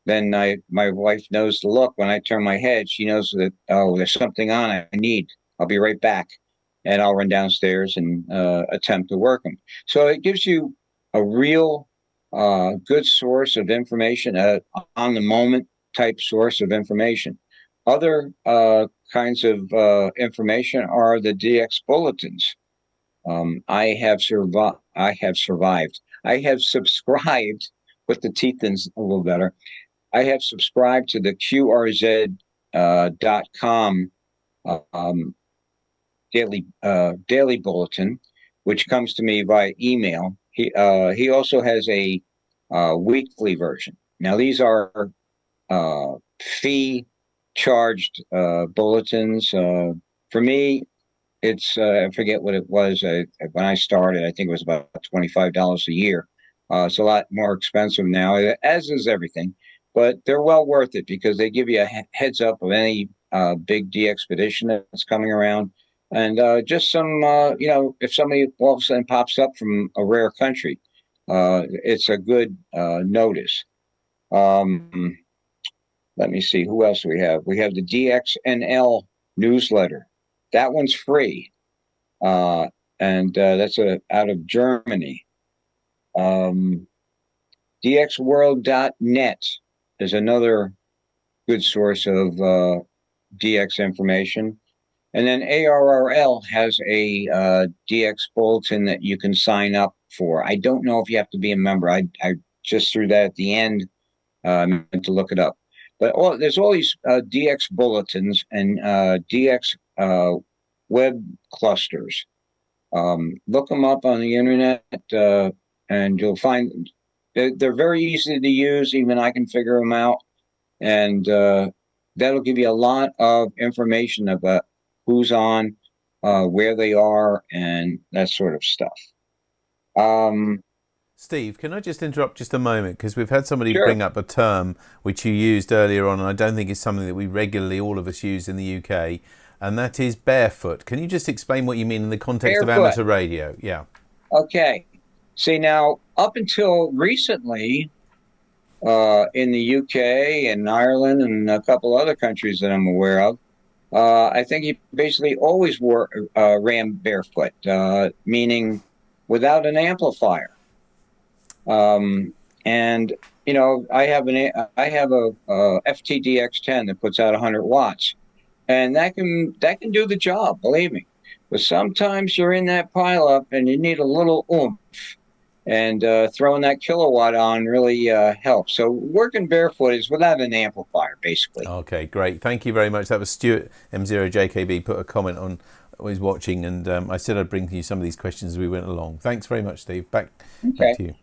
then my wife knows to look. When I turn my head, she knows that, oh, there's something on I need. I'll be right back. And I'll run downstairs and attempt to work them. So it gives you a real good source of information, on the moment type source of information. Other kinds of information are the DX bulletins. I have survived. I have subscribed, put the teeth in a little better. I have subscribed to the QRZ.com daily bulletin, which comes to me by email. He also has a weekly version. Now these are fee charged bulletins. For me, it's I forget what it was when I started. I think it was about $25 a year. It's a lot more expensive now, as is everything, but they're well worth it because they give you a heads up of any big expedition that's coming around. And just some, if somebody all of a sudden pops up from a rare country, it's a good notice. Let me see, who else we have? We have the DXNL newsletter. That one's free. and that's out of Germany. DXworld.net is another good source of DX information. And then ARRL has a DX bulletin that you can sign up for. I don't know if you have to be a member. I just threw that at the end. I meant to look it up. But there's all these DX bulletins and DX web clusters. Look them up on the internet, and you'll find they're very easy to use. Even I can figure them out, and that'll give you a lot of information about who's on, where they are, and that sort of stuff. Steve, can I just interrupt just a moment? Because we've had somebody Sure. bring up a term which you used earlier on, and I don't think it's something that we regularly, all of us, use in the UK, and that is barefoot. Can you just explain what you mean in the context of amateur radio? Yeah. Okay. See, now, up until recently, in the UK and Ireland and a couple other countries that I'm aware of, I think he basically always ran barefoot, meaning without an amplifier. And you know, I have a FTDX10 that puts out 100 watts, and that can do the job, believe me. But sometimes you're in that pileup and you need a little oomph, and throwing that kilowatt on really helps. So working barefoot is without an amplifier, basically. Okay, great. Thank you very much. That was Stuart M0JKB put a comment on. Was watching, and I said I'd bring you some of these questions as we went along. Thanks very much, Steve. Back to you.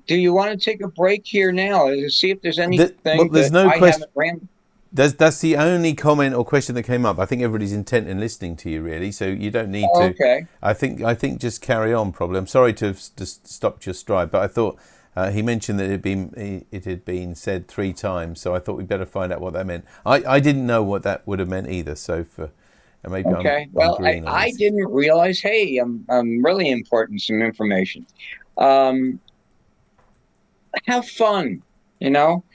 Do you want to take a break here now to see if there's anything there's that no I question. haven't ran? That's the only comment or question that came up. I think everybody's intent in listening to you, really. So you don't need to. Okay. I think just carry on. Probably. I'm sorry to have just stopped your stride, but I thought he mentioned that it had been said 3 times. So I thought we'd better find out what that meant. I didn't know what that would have meant either. So maybe okay. Well, I didn't realize. Hey, I'm really important. Some information. Have fun. You know.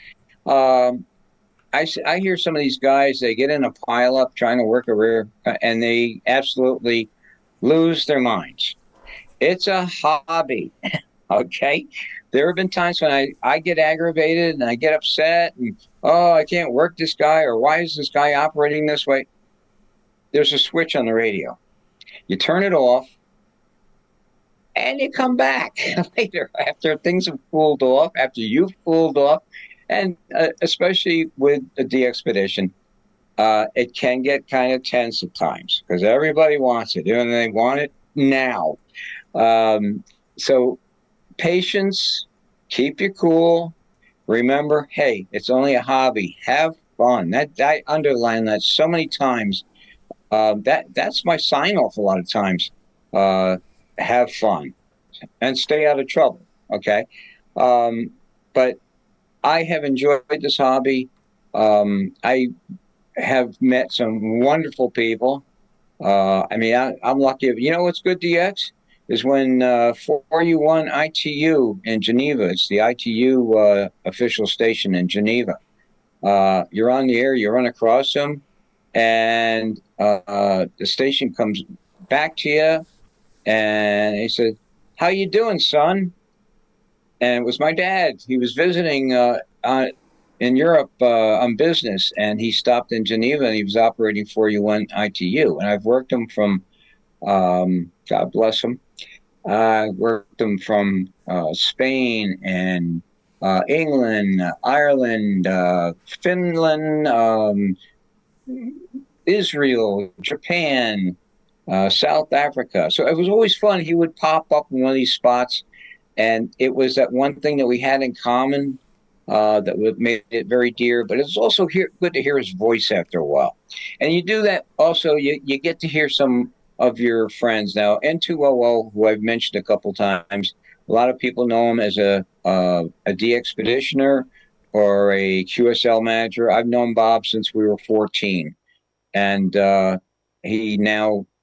I hear some of these guys. They get in a pileup trying to work a rear, and they absolutely lose their minds. It's a hobby. Okay. There have been times when I get aggravated and I get upset and, oh, I can't work this guy, or why is this guy operating this way? There's a switch on the radio. You turn it off and you come back later after things have cooled off, after you've cooled off, and especially with the DXpedition, it can get kind of tense at times because everybody wants it and they want it now. So patience, keep you cool. Remember, hey, it's only a hobby. Have fun. I underline that so many times. That's my sign off a lot of times. Have fun and stay out of trouble. Okay. But I have enjoyed this hobby. I have met some wonderful people. I mean, I'm lucky. You know what's good, DX? Is when 4U1 ITU in Geneva. It's the ITU official station in Geneva. You're on the air, you run across them, and the station comes back to you, and he said, "How you doing, son?" And it was my dad. He was visiting in Europe on business, and he stopped in Geneva, and he was operating 4U1 ITU. And I've worked him from, God bless him, I worked him from Spain and England, Ireland, Finland, Israel, Japan, South Africa. So it was always fun. He would pop up in one of these spots, and it was that one thing that we had in common that made it very dear. But it's also good to hear his voice after a while. And you do that also, you get to hear some of your friends. Now, N200, who I've mentioned a couple times, a lot of people know him as a DXpeditioner or a QSL manager. I've known Bob since we were 14. And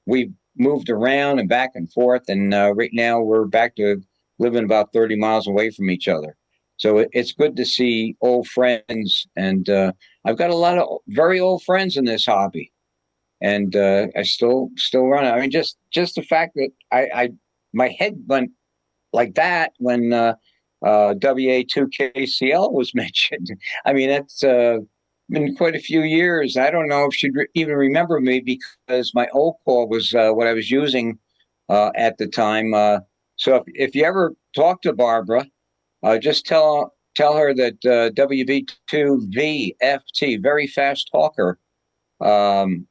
we've moved around and back and forth. And right now we're back to living about 30 miles away from each other. So it's good to see old friends. And I've got a lot of very old friends in this hobby. and I still run it. I mean, just the fact that I my head went like that when WA2KCL was mentioned. I mean, it's been quite a few years. I don't know if she'd even remember me, because my old call was what I was using at the time. So if you ever talk to Barbara, just tell her that WB2VFT, very fast talker, from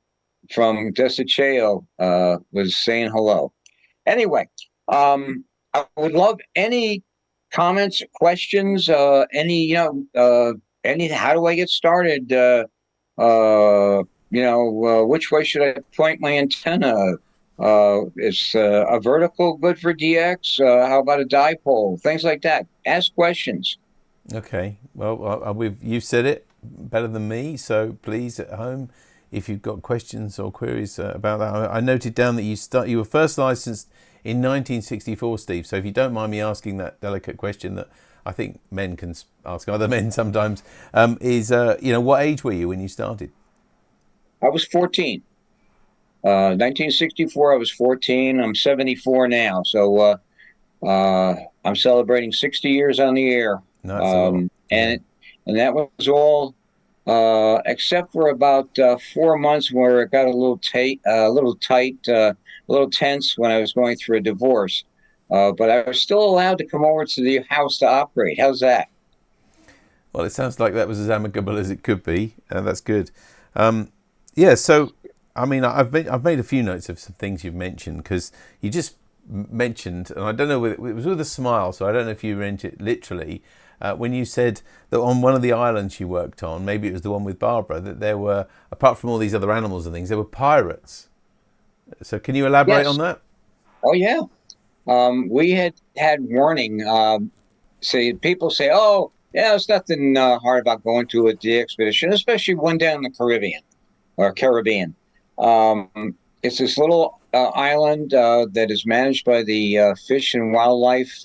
Desiceo, was saying hello. Anyway, I would love any comments, questions, any, any, how do I get started? Which way should I point my antenna? Is a vertical good for DX? How about a dipole? Things like that. Ask questions. Okay. Well, you've said it better than me, so please at home, if you've got questions or queries about that. I noted down that you were first licensed in 1964, Steve. So if you don't mind me asking that delicate question that I think men can ask other men sometimes, what age were you when you started? I was 14. 1964, I was 14. I'm 74 now. So I'm celebrating 60 years on the air. No, and that was all except for about 4 months where it got a little tight, a little tense when I was going through a divorce. But I was still allowed to come over to the house to operate. How's that? Well, it sounds like that was as amicable as it could be. That's good. So I mean, I've made a few notes of some things you've mentioned, because you just mentioned, and I don't know whether it was with a smile, so I don't know if you meant it literally, when you said that on one of the islands you worked on, maybe it was the one with Barbara, that there were, apart from all these other animals and things, there were pirates. So can you elaborate on that? Oh, yeah. We had warning. People say, oh, yeah, there's nothing hard about going to the expedition, especially one down in the Caribbean. It's this little island that is managed by the Fish and Wildlife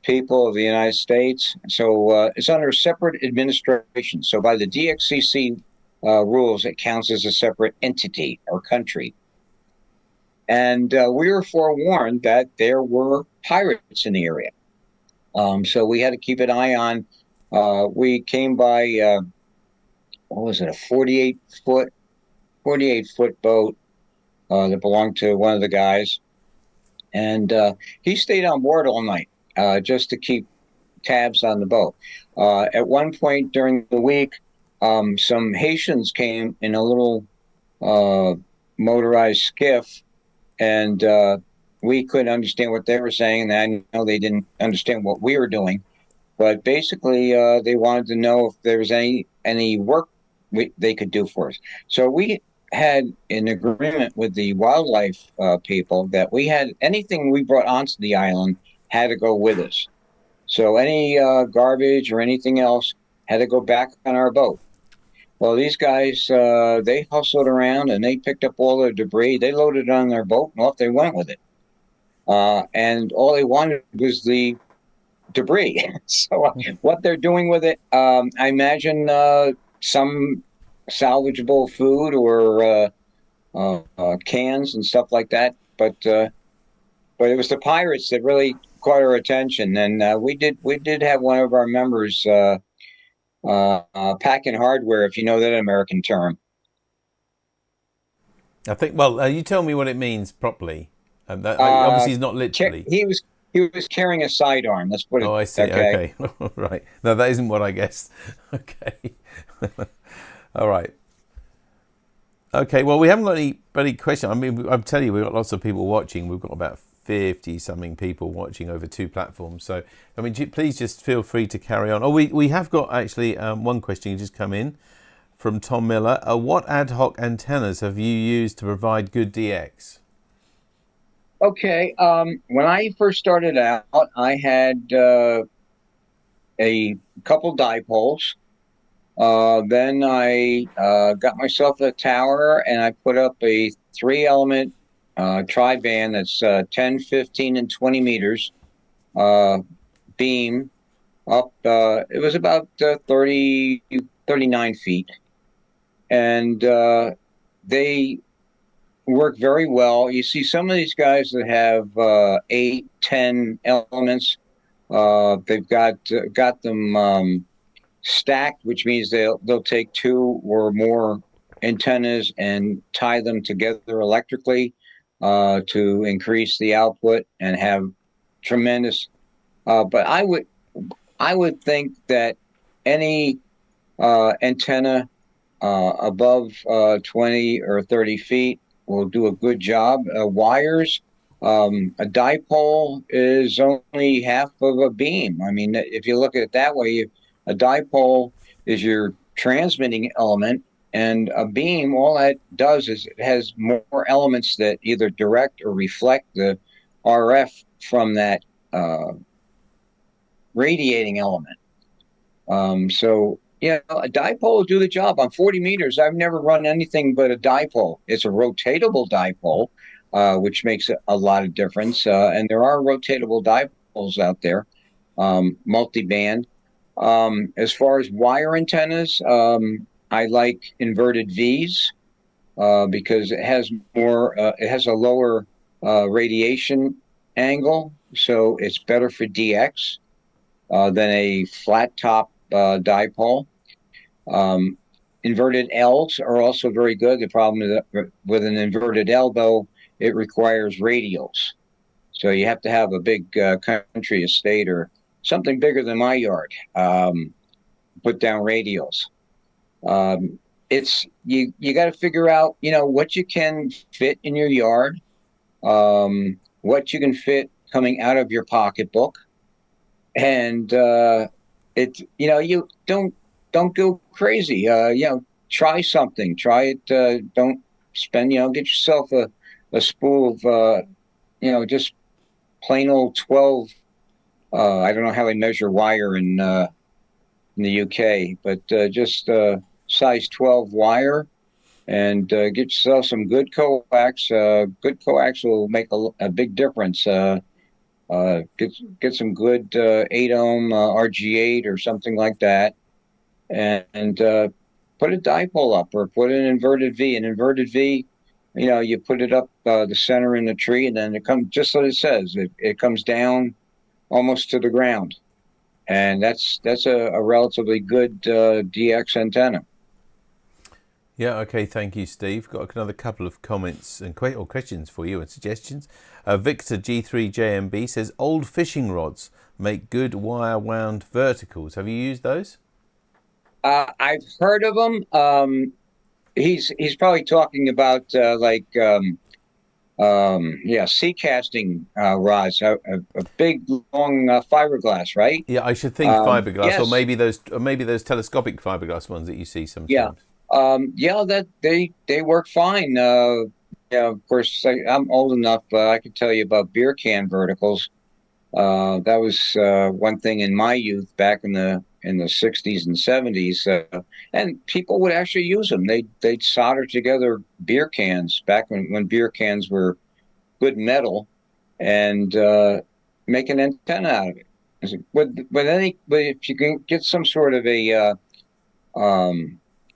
people of the United States. So it's under a separate administration. So by the DXCC rules, it counts as a separate entity or country. And we were forewarned that there were pirates in the area. So we had to keep an eye on. We came by, what was it, a 48-foot boat that belonged to one of the guys. And he stayed on board all night just to keep tabs on the boat. At one point during the week, some Haitians came in a little motorized skiff, and we couldn't understand what they were saying. And I know they didn't understand what we were doing, but basically they wanted to know if there was any work they could do for us. So we had an agreement with the wildlife people that we had anything we brought onto the island had to go with us. So any garbage or anything else had to go back on our boat. Well, these guys, they hustled around and they picked up all the debris. They loaded it on their boat and off they went with it. And all they wanted was the debris. So what they're doing with it, I imagine some salvageable food or cans and stuff like that. But it was the pirates that really caught our attention. And we did have one of our members packing hardware, if you know that American term. I think. Well, you tell me what it means properly. Obviously, it's not literally. He was carrying a sidearm. Let's put it. Oh, I see. Okay. Right. No, that isn't what I guessed. Okay. All right. Okay. Well, we haven't got any questions. I mean, I'm telling you, we've got lots of people watching. We've got about 50-something people watching over 2 platforms. So, I mean, please just feel free to carry on. Oh, we have got actually one question just come in from Tom Miller. What ad hoc antennas have you used to provide good DX? Okay. When I first started out, I had a couple dipoles. Then I got myself a tower and I put up a 3-element tri-band that's 10, 15, and 20 meters beam up. It was about 39 feet. And they work very well. You see some of these guys that have 8, 10 elements. They've got them stacked, which means they'll take 2 or more antennas and tie them together electrically to increase the output and have tremendous. But I would think that any antenna above 20 or 30 feet will do a good job. Wires, a dipole is only half of a beam. I mean, if you look at it that way, a dipole is your transmitting element, and a beam, all that does is it has more elements that either direct or reflect the RF from that radiating element. So, yeah, a dipole will do the job. On 40 meters, I've never run anything but a dipole. It's a rotatable dipole, which makes a lot of difference. And there are rotatable dipoles out there, multi-band. As far as wire antennas, I like inverted Vs because it has a lower radiation angle, so it's better for DX than a flat top dipole. Inverted Ls are also very good. The problem with an inverted L, though, it requires radials. So you have to have a big country estate or something bigger than my yard. Put down radials. It's you got to figure out, what you can fit in your yard, what you can fit coming out of your pocketbook, and you don't go crazy. Try something. Try it. Don't spend. Get yourself a spool of just plain old 12. I don't know how they measure wire in the UK, but just size 12 wire, and get yourself some good coax. Good coax will make a big difference. Get some good 8 ohm RG8 or something like that, and put a dipole up or put an inverted V. An inverted V, you put it up the center in the tree, and then it comes just like it says. It comes down almost to the ground, and that's a relatively good DX antenna. Yeah, okay, thank you, Steve. Got another couple of comments and questions for you and suggestions. Victor G3JMB says, old fishing rods make good wire wound verticals. Have you used those? I've heard of them. He's probably talking about sea casting rods, a big long fiberglass, right? Yeah, I should think fiberglass, yes. or maybe those telescopic fiberglass ones that you see sometimes. Yeah. That they work fine. Of course, I'm old enough. I could tell you about beer can verticals. That was one thing in my youth back in the 60s and 70s, and people would actually use them. They'd solder together beer cans back when beer cans were good metal, and make an antenna out of it. But if you can get some sort of a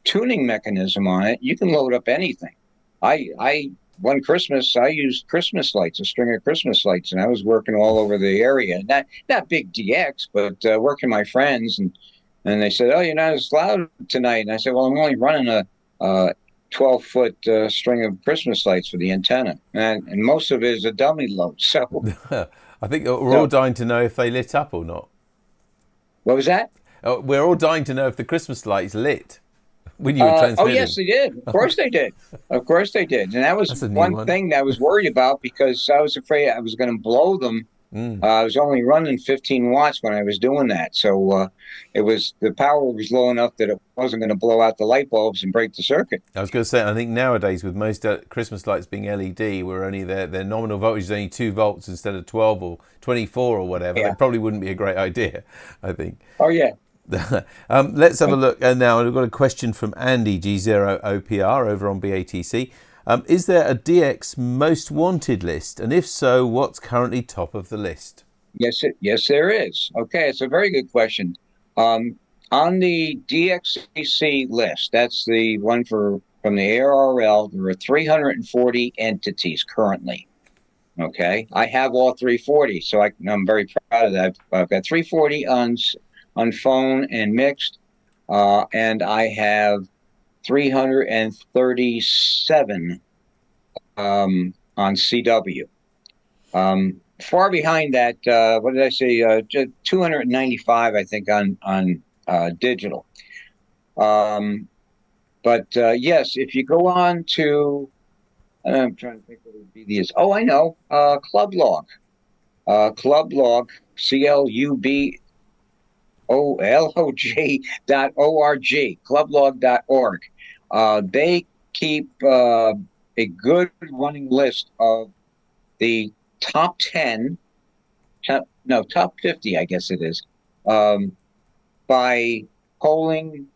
tuning mechanism on it, you can load up anything. One Christmas, I used Christmas lights, a string of Christmas lights, and I was working all over the area. Not big DX, but working my friends, and they said, "Oh, you're not as loud tonight." And I said, "Well, I'm only running a 12-foot string of Christmas lights for the antenna, and most of it is a dummy load." So I think we're all dying to know if they lit up or not. What was that? We're all dying to know if the Christmas lights lit when you were transmitting. Oh, yes, they did. Of course they did. Of course they did. And that was one thing that I was worried about, because I was afraid I was going to blow them. I was only running 15 watts when I was doing that. So the power was low enough that it wasn't going to blow out the light bulbs and break the circuit. I was going to say, I think nowadays with most Christmas lights being LED, where only their nominal voltage is only 2 volts instead of 12 or 24 or whatever, that probably wouldn't be a great idea, I think. Oh, yeah. Let's have a look now. We've got a question from Andy G0OPR over on BATC. Is there a DX most wanted list? And if so, what's currently top of the list? Yes, there is. Okay, it's a very good question. On the DXCC list, that's the one for from the ARRL, there are 340 entities currently. Okay, I have all 340, so I'm very proud of that. I've got 340 on phone and mixed, and I have 337 on CW. Far behind that, what did I say? Just 295, I think, on digital. But yes, if you go on to, I'm trying to think what would be these. Oh, I know, Club Log, CLUBLOG.org, clublog.org. They keep a good running list of the top 10, top 50, I guess it is, by polling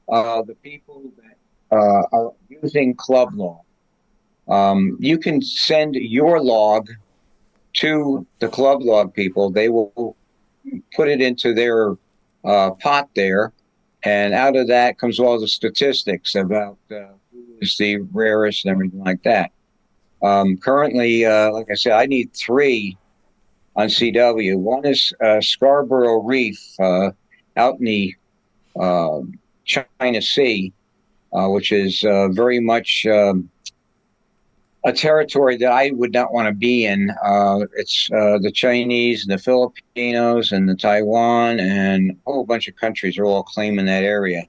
the people that are using Club Log. You can send your log to the Club Log people. They will put it into their pot there, and out of that comes all the statistics about who is the rarest and everything like that. Currently, like I said, I need 3 on CW. One is Scarborough Reef out in the China Sea, which is very much a territory that I would not want to be in. It's the Chinese and the Filipinos and the Taiwan and a whole bunch of countries are all claiming that area.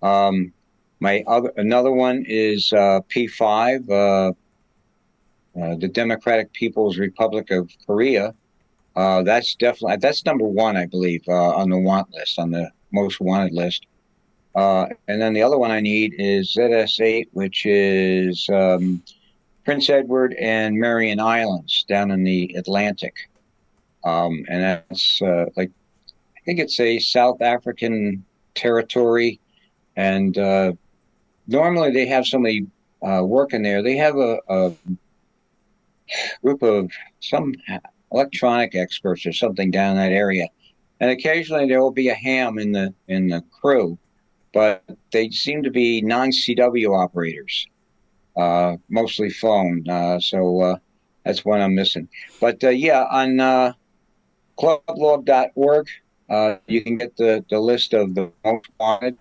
Another one is P5, the Democratic People's Republic of Korea. That's number 1, I believe, on the want list, on the most wanted list. And then the other one I need is ZS8, which is Prince Edward and Marion Islands down in the Atlantic. And that's I think it's a South African territory. And normally they have somebody working there. They have a group of some electronic experts or something down that area. And occasionally there will be a ham in the crew, but they seem to be non-CW operators. Mostly phone, so that's one I'm missing. But yeah, on clublog.org, you can get the list of the most wanted.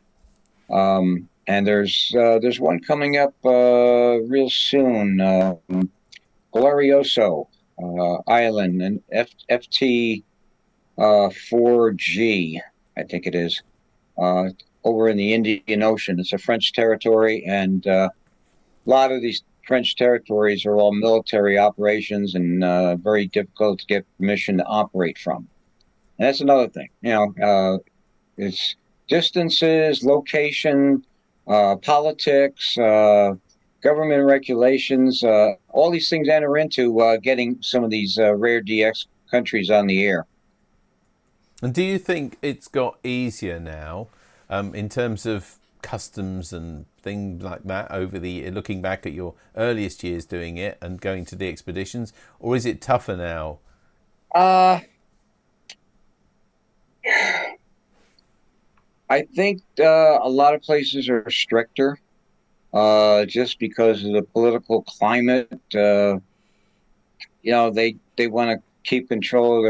And there's one coming up real soon, Glorioso Island, and FT 4G, I think it is, over in the Indian Ocean. It's a French territory, and a lot of these French territories are all military operations and very difficult to get permission to operate from. And that's another thing. It's distances, location, politics, government regulations. All these things enter into getting some of these rare DX countries on the air. And do you think it's got easier now in terms of customs and things like that looking back at your earliest years doing it and going to the expeditions, or is it tougher now? I think a lot of places are stricter just because of the political climate. They want to keep control of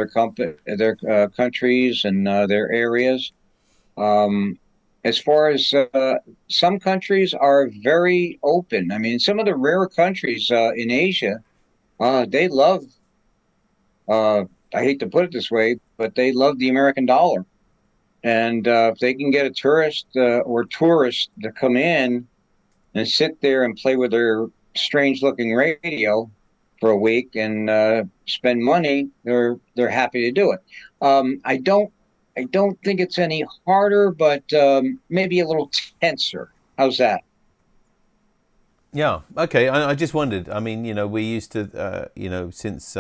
their countries and their areas. As far as some countries are very open. I mean, some of the rare countries in Asia, they love, I hate to put it this way, but they love the American dollar. And if they can get a tourist or tourists to come in and sit there and play with their strange-looking radio for a week and spend money, they're happy to do it. I don't think it's any harder, but maybe a little tenser. How's that? Yeah, okay. I just wondered. I mean, we used to, since,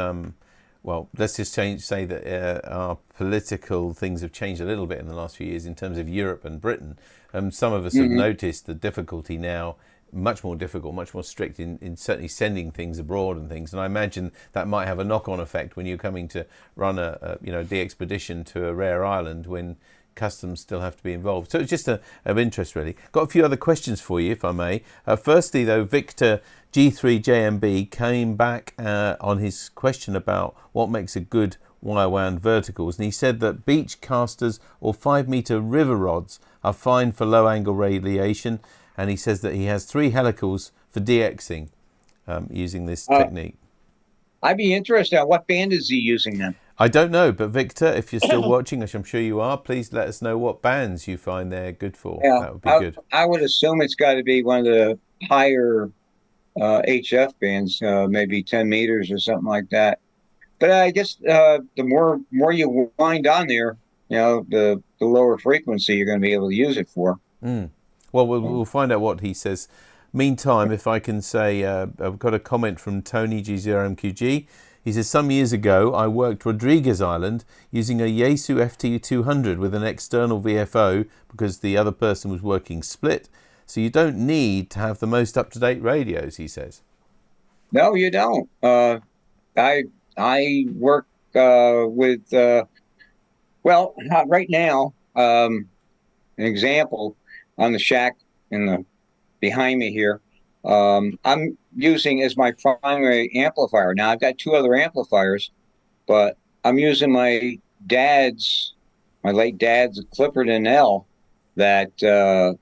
well, let's just say that our political things have changed a little bit in the last few years in terms of Europe and Britain. Some of us have noticed the difficulty now, much more difficult, much more strict in certainly sending things abroad and things. And I imagine that might have a knock-on effect when you're coming to run the expedition to a rare island when customs still have to be involved. So it's just of interest, really. Got a few other questions for you, if I may. Firstly, though, Victor G3JMB came back on his question about what makes a good wire wound verticals, and he said that beach casters or 5-meter river rods are fine for low angle radiation, and he says that he has 3 helicals for DXing using this technique. I'd be interested. What band is he using then? I don't know, but Victor, if you're still watching, which I'm sure you are, please let us know what bands you find they're good for. Yeah, That would be good. I would assume it's got to be one of the higher HF bands, maybe 10 meters or something like that. But I guess the more you wind on there, the lower frequency you're going to be able to use it for. Well, we'll find out what he says. Meantime, if I can say, I've got a comment from Tony G0MQG. He says, some years ago, I worked Rodriguez Island using a Yaesu FT200 with an external VFO because the other person was working split. So you don't need to have the most up-to-date radios, he says. No, you don't. I work with, right now, an example on the shack behind me here. I'm using as my primary amplifier. Now I've got 2 other amplifiers, but I'm using my late dad's Clipperton L that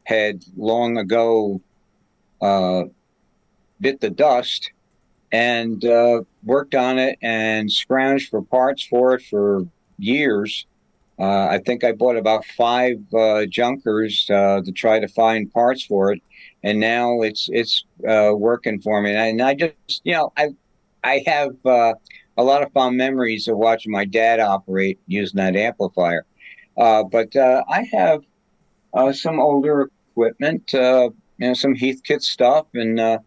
had long ago bit the dust, and worked on it and scrounged for parts for it for years. I think I bought about 5 junkers to try to find parts for it, and now it's working for me. And I just, I have a lot of fond memories of watching my dad operate using that amplifier. But I have some older equipment, some Heathkit stuff, and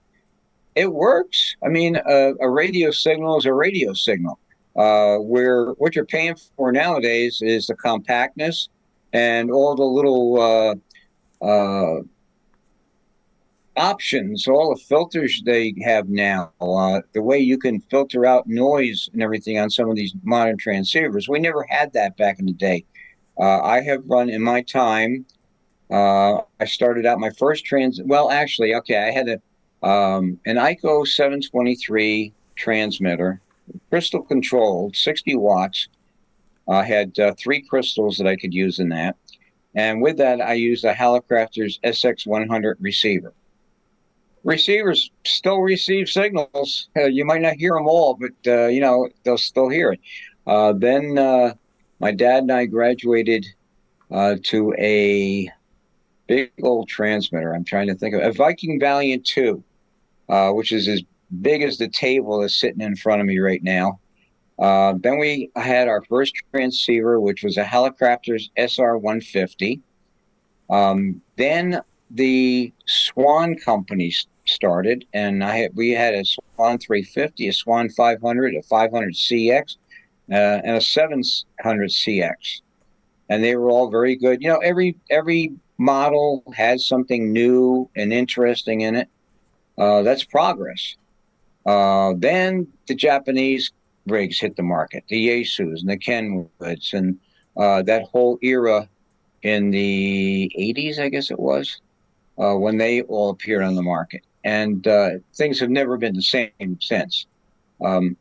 it works. I mean, a radio signal is a radio signal. Where what you're paying for nowadays is the compactness and all the little options, all the filters they have now, the way you can filter out noise and everything on some of these modern transceivers. We never had that back in the day. I have run in my time. I started out my first I had an ICO 723 transmitter, crystal controlled, 60 watts. I had 3 crystals that I could use in that. And with that, I used a Hallicrafter's SX100 receiver. Receivers still receive signals. You might not hear them all, but, they'll still hear it. Then my dad and I graduated to a big old transmitter. I'm trying to think of a Viking Valiant 2, which is as big as the table that's sitting in front of me right now. Then we had our first transceiver, which was a Hallicrafter's SR150. Then the Swan company started, and we had a Swan 350, a Swan 500, a 500CX, and a 700CX. And they were all very good. Every model has something new and interesting in it. That's progress. Then the Japanese rigs hit the market, the Yaesus and the Kenwoods, and that whole era in the 80s, I guess it was, when they all appeared on the market. And things have never been the same since. There's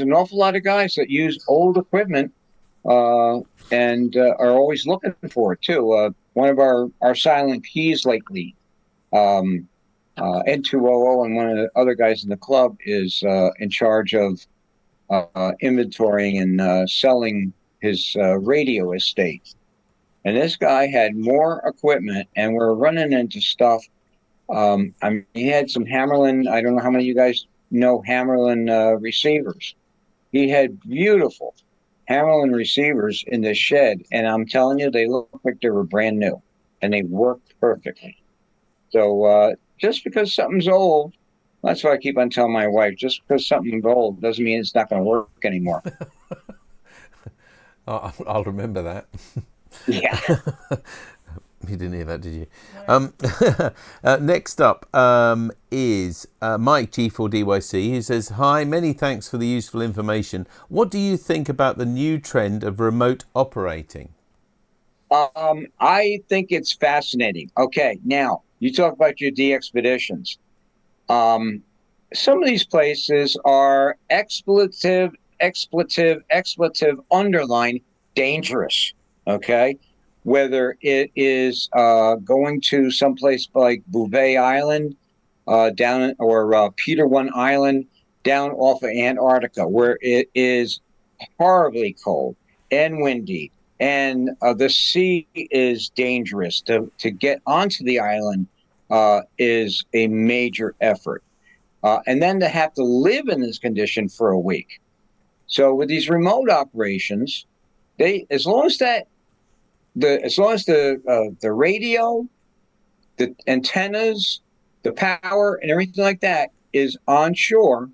an awful lot of guys that use old equipment and are always looking for it, too. One of our silent keys lately, N200, and one of the other guys in the club is in charge of inventorying and selling his radio estate. And this guy had more equipment, and we're running into stuff. He had some Hammerlin. I don't know how many of you guys know Hammerlin receivers. He had beautiful Hammerlin receivers in the shed, and I'm telling you, they look like they were brand new, and they worked perfectly. So just because something's old, that's what I keep on telling my wife. Just because something's old doesn't mean it's not going to work anymore. I'll remember that. Yeah. You didn't hear that, did you? Next up is Mike G4DYC, who says, "Hi, many thanks for the useful information. What do you think about the new trend of remote operating?" I think it's fascinating. Okay, now you talk about your DXpeditions. Some of these places are expletive underline dangerous. Okay, whether it is going to someplace like Bouvet Island down or Peter One Island down off of Antarctica, where it is horribly cold and windy, and the sea is dangerous. To get onto the island is a major effort. And then to have to live in this condition for a week. So with these remote operations, as long as the radio, the antennas, the power, and everything like that is on shore,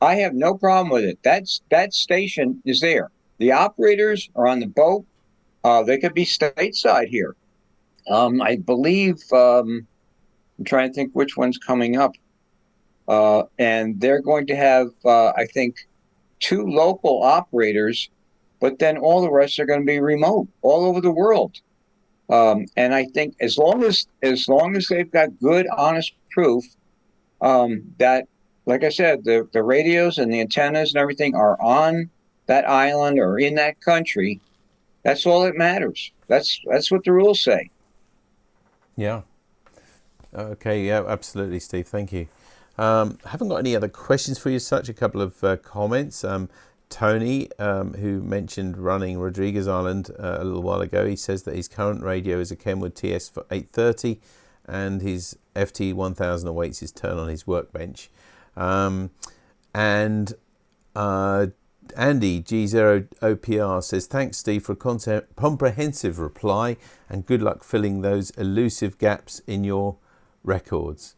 I have no problem with it. That station is there. The operators are on the boat. They could be stateside here. I believe I'm trying to think which one's coming up. And they're going to have, I think, 2 local operators, but then all the rest are going to be remote all over the world. And I think as long as they've got good, honest proof that, like I said, the radios and the antennas and everything are on that island or in that country, that's all that matters. That's what the rules say. Yeah. Okay. Yeah. Absolutely, Steve. Thank you. Haven't got any other questions for you. Such a couple of comments. Tony, who mentioned running Rodriguez Island a little while ago, he says that his current radio is a Kenwood TS for 830, and his FT 1000 awaits his turn on his workbench. And Andy G0OPR says, "Thanks, Steve, for a comprehensive reply, and good luck filling those elusive gaps in your records."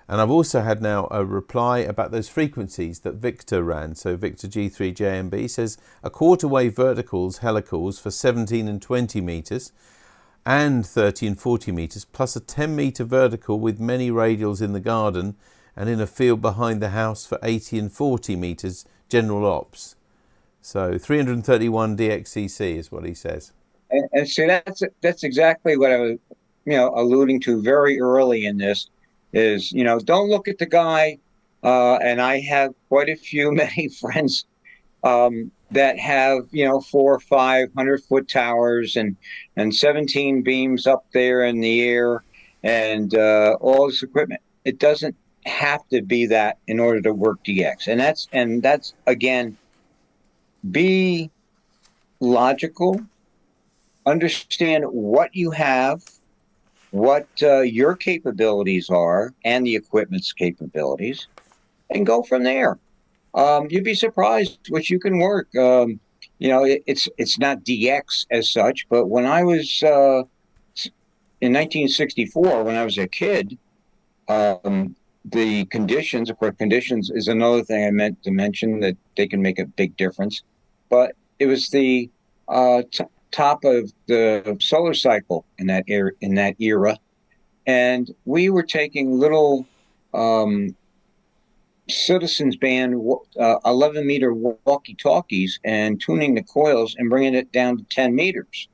And I've also had now a reply about those frequencies that Victor ran. So Victor G3JMB says, "A quarter wave verticals helicals for 17 and 20 meters and 30 and 40 meters, plus a 10-meter vertical with many radials in the garden and in a field behind the house for 80 and 40 meters, general ops." So 331 DXCC is what he says. And see, that's exactly what I was, alluding to very early in this. Is, don't look at the guy, and I have quite a few, many friends that have, 400 or 500-foot towers and 17 beams up there in the air and all this equipment. It doesn't have to be that in order to work DX. And that's again, be logical, understand what you have, what your capabilities are and the equipment's capabilities, and go from there. You'd be surprised what you can work. It's not DX as such, but when I was in 1964, when I was a kid, the conditions, of course, conditions is another thing I meant to mention, that they can make a big difference. But it was the top of the solar cycle in that era, and we were taking little citizens band 11-meter walkie-talkies and tuning the coils and bringing it down to 10 meters,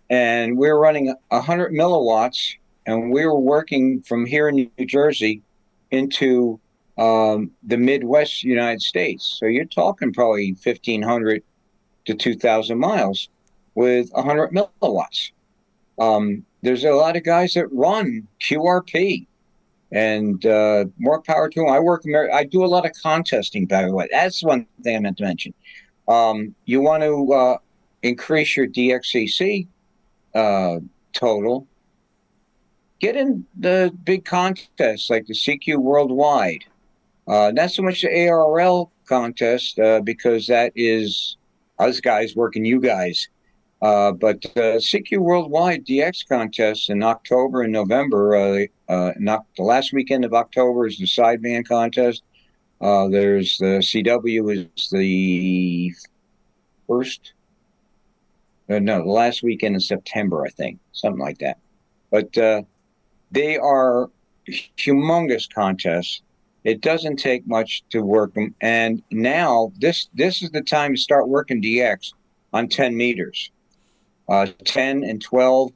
and we were running 100 milliwatts, and we were working from here in New Jersey into the Midwest United States. So you're talking probably 1,500 to 2,000 miles with 100 milliwatts. There's a lot of guys that run QRP, and more power to them. I do a lot of contesting, by the way. That's one thing I meant to mention. You want to increase your DXCC total, get in the big contests like the CQ Worldwide. Not so much the ARRL contest, because that is us guys working you guys. But CQ Worldwide DX contests in October and November. The last weekend of October is the sideband contest. There's the CW is the first No, the last weekend in September, I think, something like that. But they are humongous contests. It doesn't take much to work them. And now this is the time to start working DX on 10 meters, 10 and 12.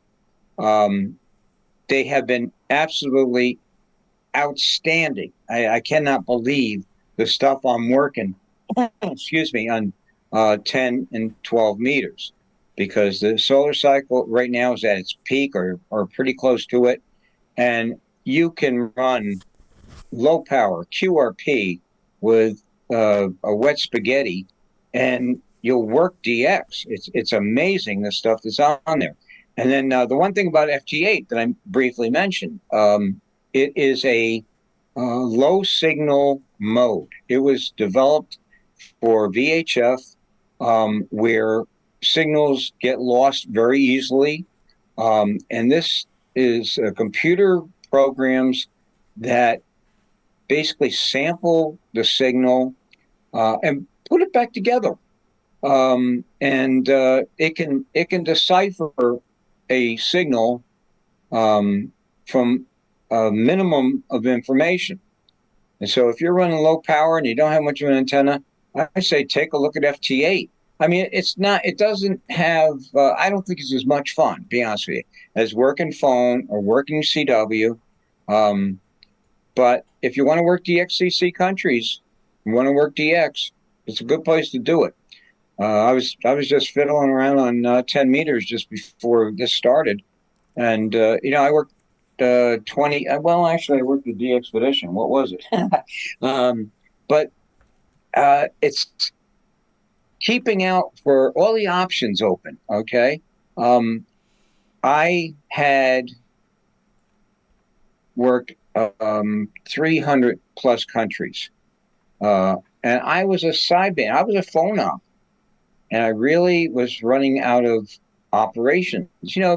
They have been absolutely outstanding. I cannot believe the stuff I'm working, excuse me, on 10 and 12 meters, because the solar cycle right now is at its peak or pretty close to it. And you can run low power QRP with a wet spaghetti, and you'll work DX. It's amazing the stuff that's on there. And then the one thing about FT8 that I briefly mentioned, it is a low signal mode. It was developed for VHF, where signals get lost very easily. And this is computer programs that basically sample the signal and put it back together. And it can decipher a signal from a minimum of information. And so if you're running low power and you don't have much of an antenna, I say take a look at FT8. I mean, it doesn't have, I don't think it's as much fun, to be honest with you, as working phone or working CW. But if you want to work DXCC countries, you want to work DX, it's a good place to do it. I was just fiddling around on 10 meters just before this started. And, I worked 20, well, actually I worked with the Expedition. What was it? But it's keeping out for all the options open. Okay. I had worked 300 plus countries. And I was a sideband. I was a phone op. And I really was running out of operations.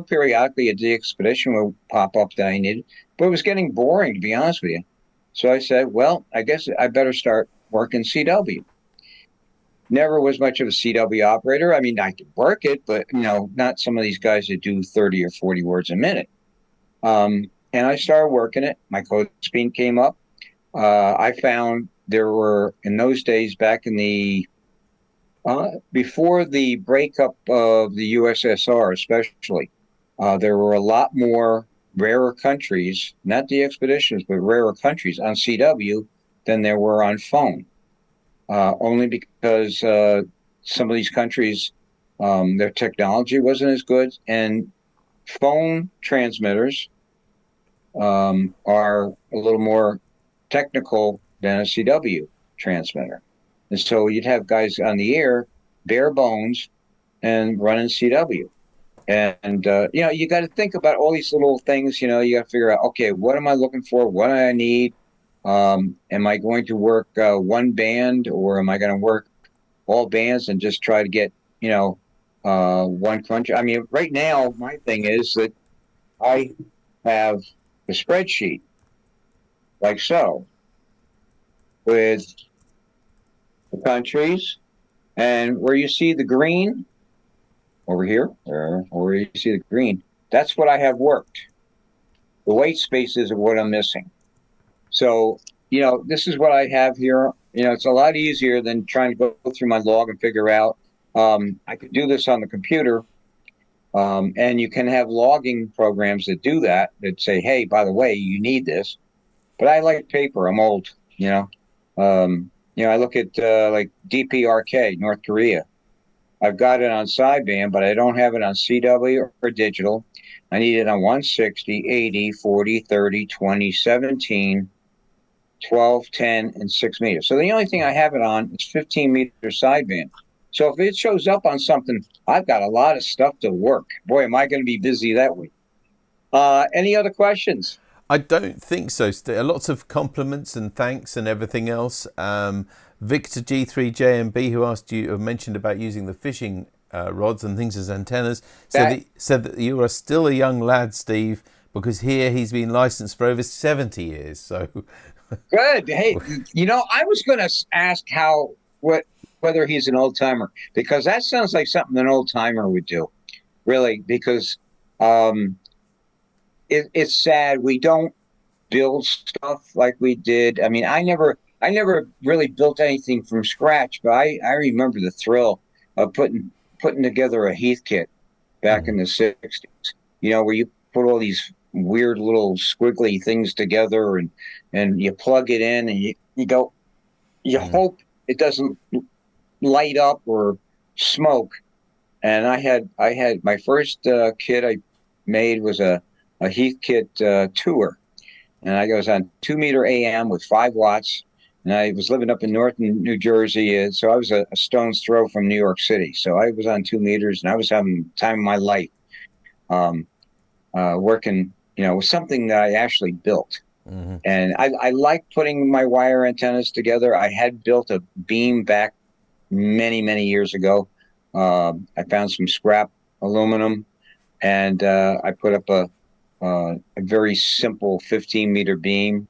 Periodically a Expedition would pop up that I needed, but it was getting boring, to be honest with you. So I said, well, I guess I better start working CW. Never was much of a CW operator. I mean, I could work it, but, not some of these guys that do 30 or 40 words a minute. And I started working it. My code speed came up. I found there were, in those days, back in the before the breakup of the USSR, especially, there were a lot more rarer countries, not the expeditions, but rarer countries on CW than there were on phone. Only because some of these countries, their technology wasn't as good, and phone transmitters are a little more technical than a CW transmitter. And so you'd have guys on the air, bare bones, and running CW. And, you got to think about all these little things. You got to figure out, okay, what am I looking for? What do I need? Am I going to work one band, or am I going to work all bands and just try to get, one country? I mean, right now, my thing is that I have a spreadsheet like so with the countries, and where you see the green over here, or where you see the green, that's what I have worked. The white spaces are what I'm missing. So, this is what I have here. It's a lot easier than trying to go through my log and figure out. I could do this on the computer, and you can have logging programs that do that say, hey, by the way, you need this. But I like paper. I'm old, I look at like DPRK, North Korea. I've got it on sideband, but I don't have it on CW or digital. I need it on 160, 80, 40, 30, 20, 17, 12, 10, and 6 meters. So the only thing I have it on is 15 meter sideband. So if it shows up on something, I've got a lot of stuff to work. Boy, am I going to be busy that week. Any other questions? I don't think so. Lots of compliments and thanks and everything else. Victor G3JMB, who mentioned about using the fishing rods and things as antennas, said that you are still a young lad, Steve, because here he's been licensed for over 70 years. So good. Hey, I was going to ask whether he's an old timer, because that sounds like something an old timer would do. really, because it's sad we don't build stuff like we did. I mean, I never really built anything from scratch, but I remember the thrill of putting together a Heath kit back in the 60s. Where you put all these weird little squiggly things together, and you plug it in, and you hope it doesn't light up or smoke. And I had my first kit I made was a Heath kit tour, and I was on 2-meter AM with 5 watts, and I was living up in northern New Jersey, so I was a stone's throw from New York City. So I was on 2 meters, and I was having the time of my life, working, with something that I actually built. And I like putting my wire antennas together. I had built a beam back many, many years ago. I found some scrap aluminum, and I put up a very simple 15-meter beam,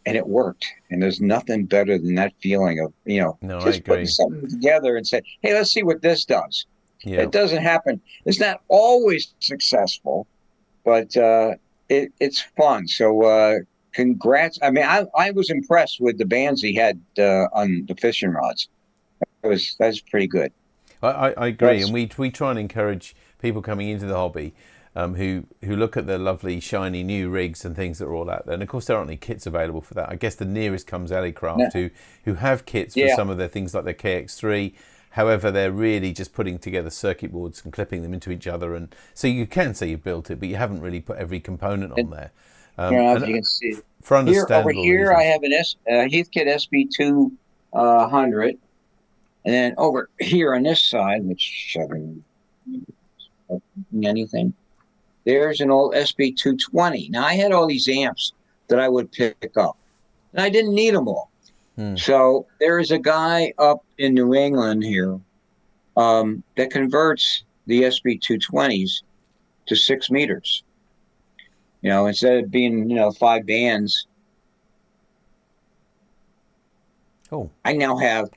and it worked. And there's nothing better than that feeling of, No, I just agree. putting something together and say, hey, let's see what this does. Yeah. It doesn't happen. It's not always successful, but it's fun. So congrats. I mean, I was impressed with the bands he had on the fishing rods. That's pretty good. I agree, and we try and encourage people coming into the hobby who look at the lovely shiny new rigs and things that are all out there. And of course, there aren't any kits available for that. I guess the nearest comes Ellicraft, who have kits for some of their things like their KX3. However, they're really just putting together circuit boards and clipping them into each other, and so you can say you've built it, but you haven't really put every component on there. If you can see for understandable over here, reasons. I have an Heathkit SB200. And then over here on this side, which anything, there's an old SB220. Now, I had all these amps that I would pick up, and I didn't need them all. So there is a guy up in New England here that converts the SB220s to 6 meters. Instead of being 5 bands, I now have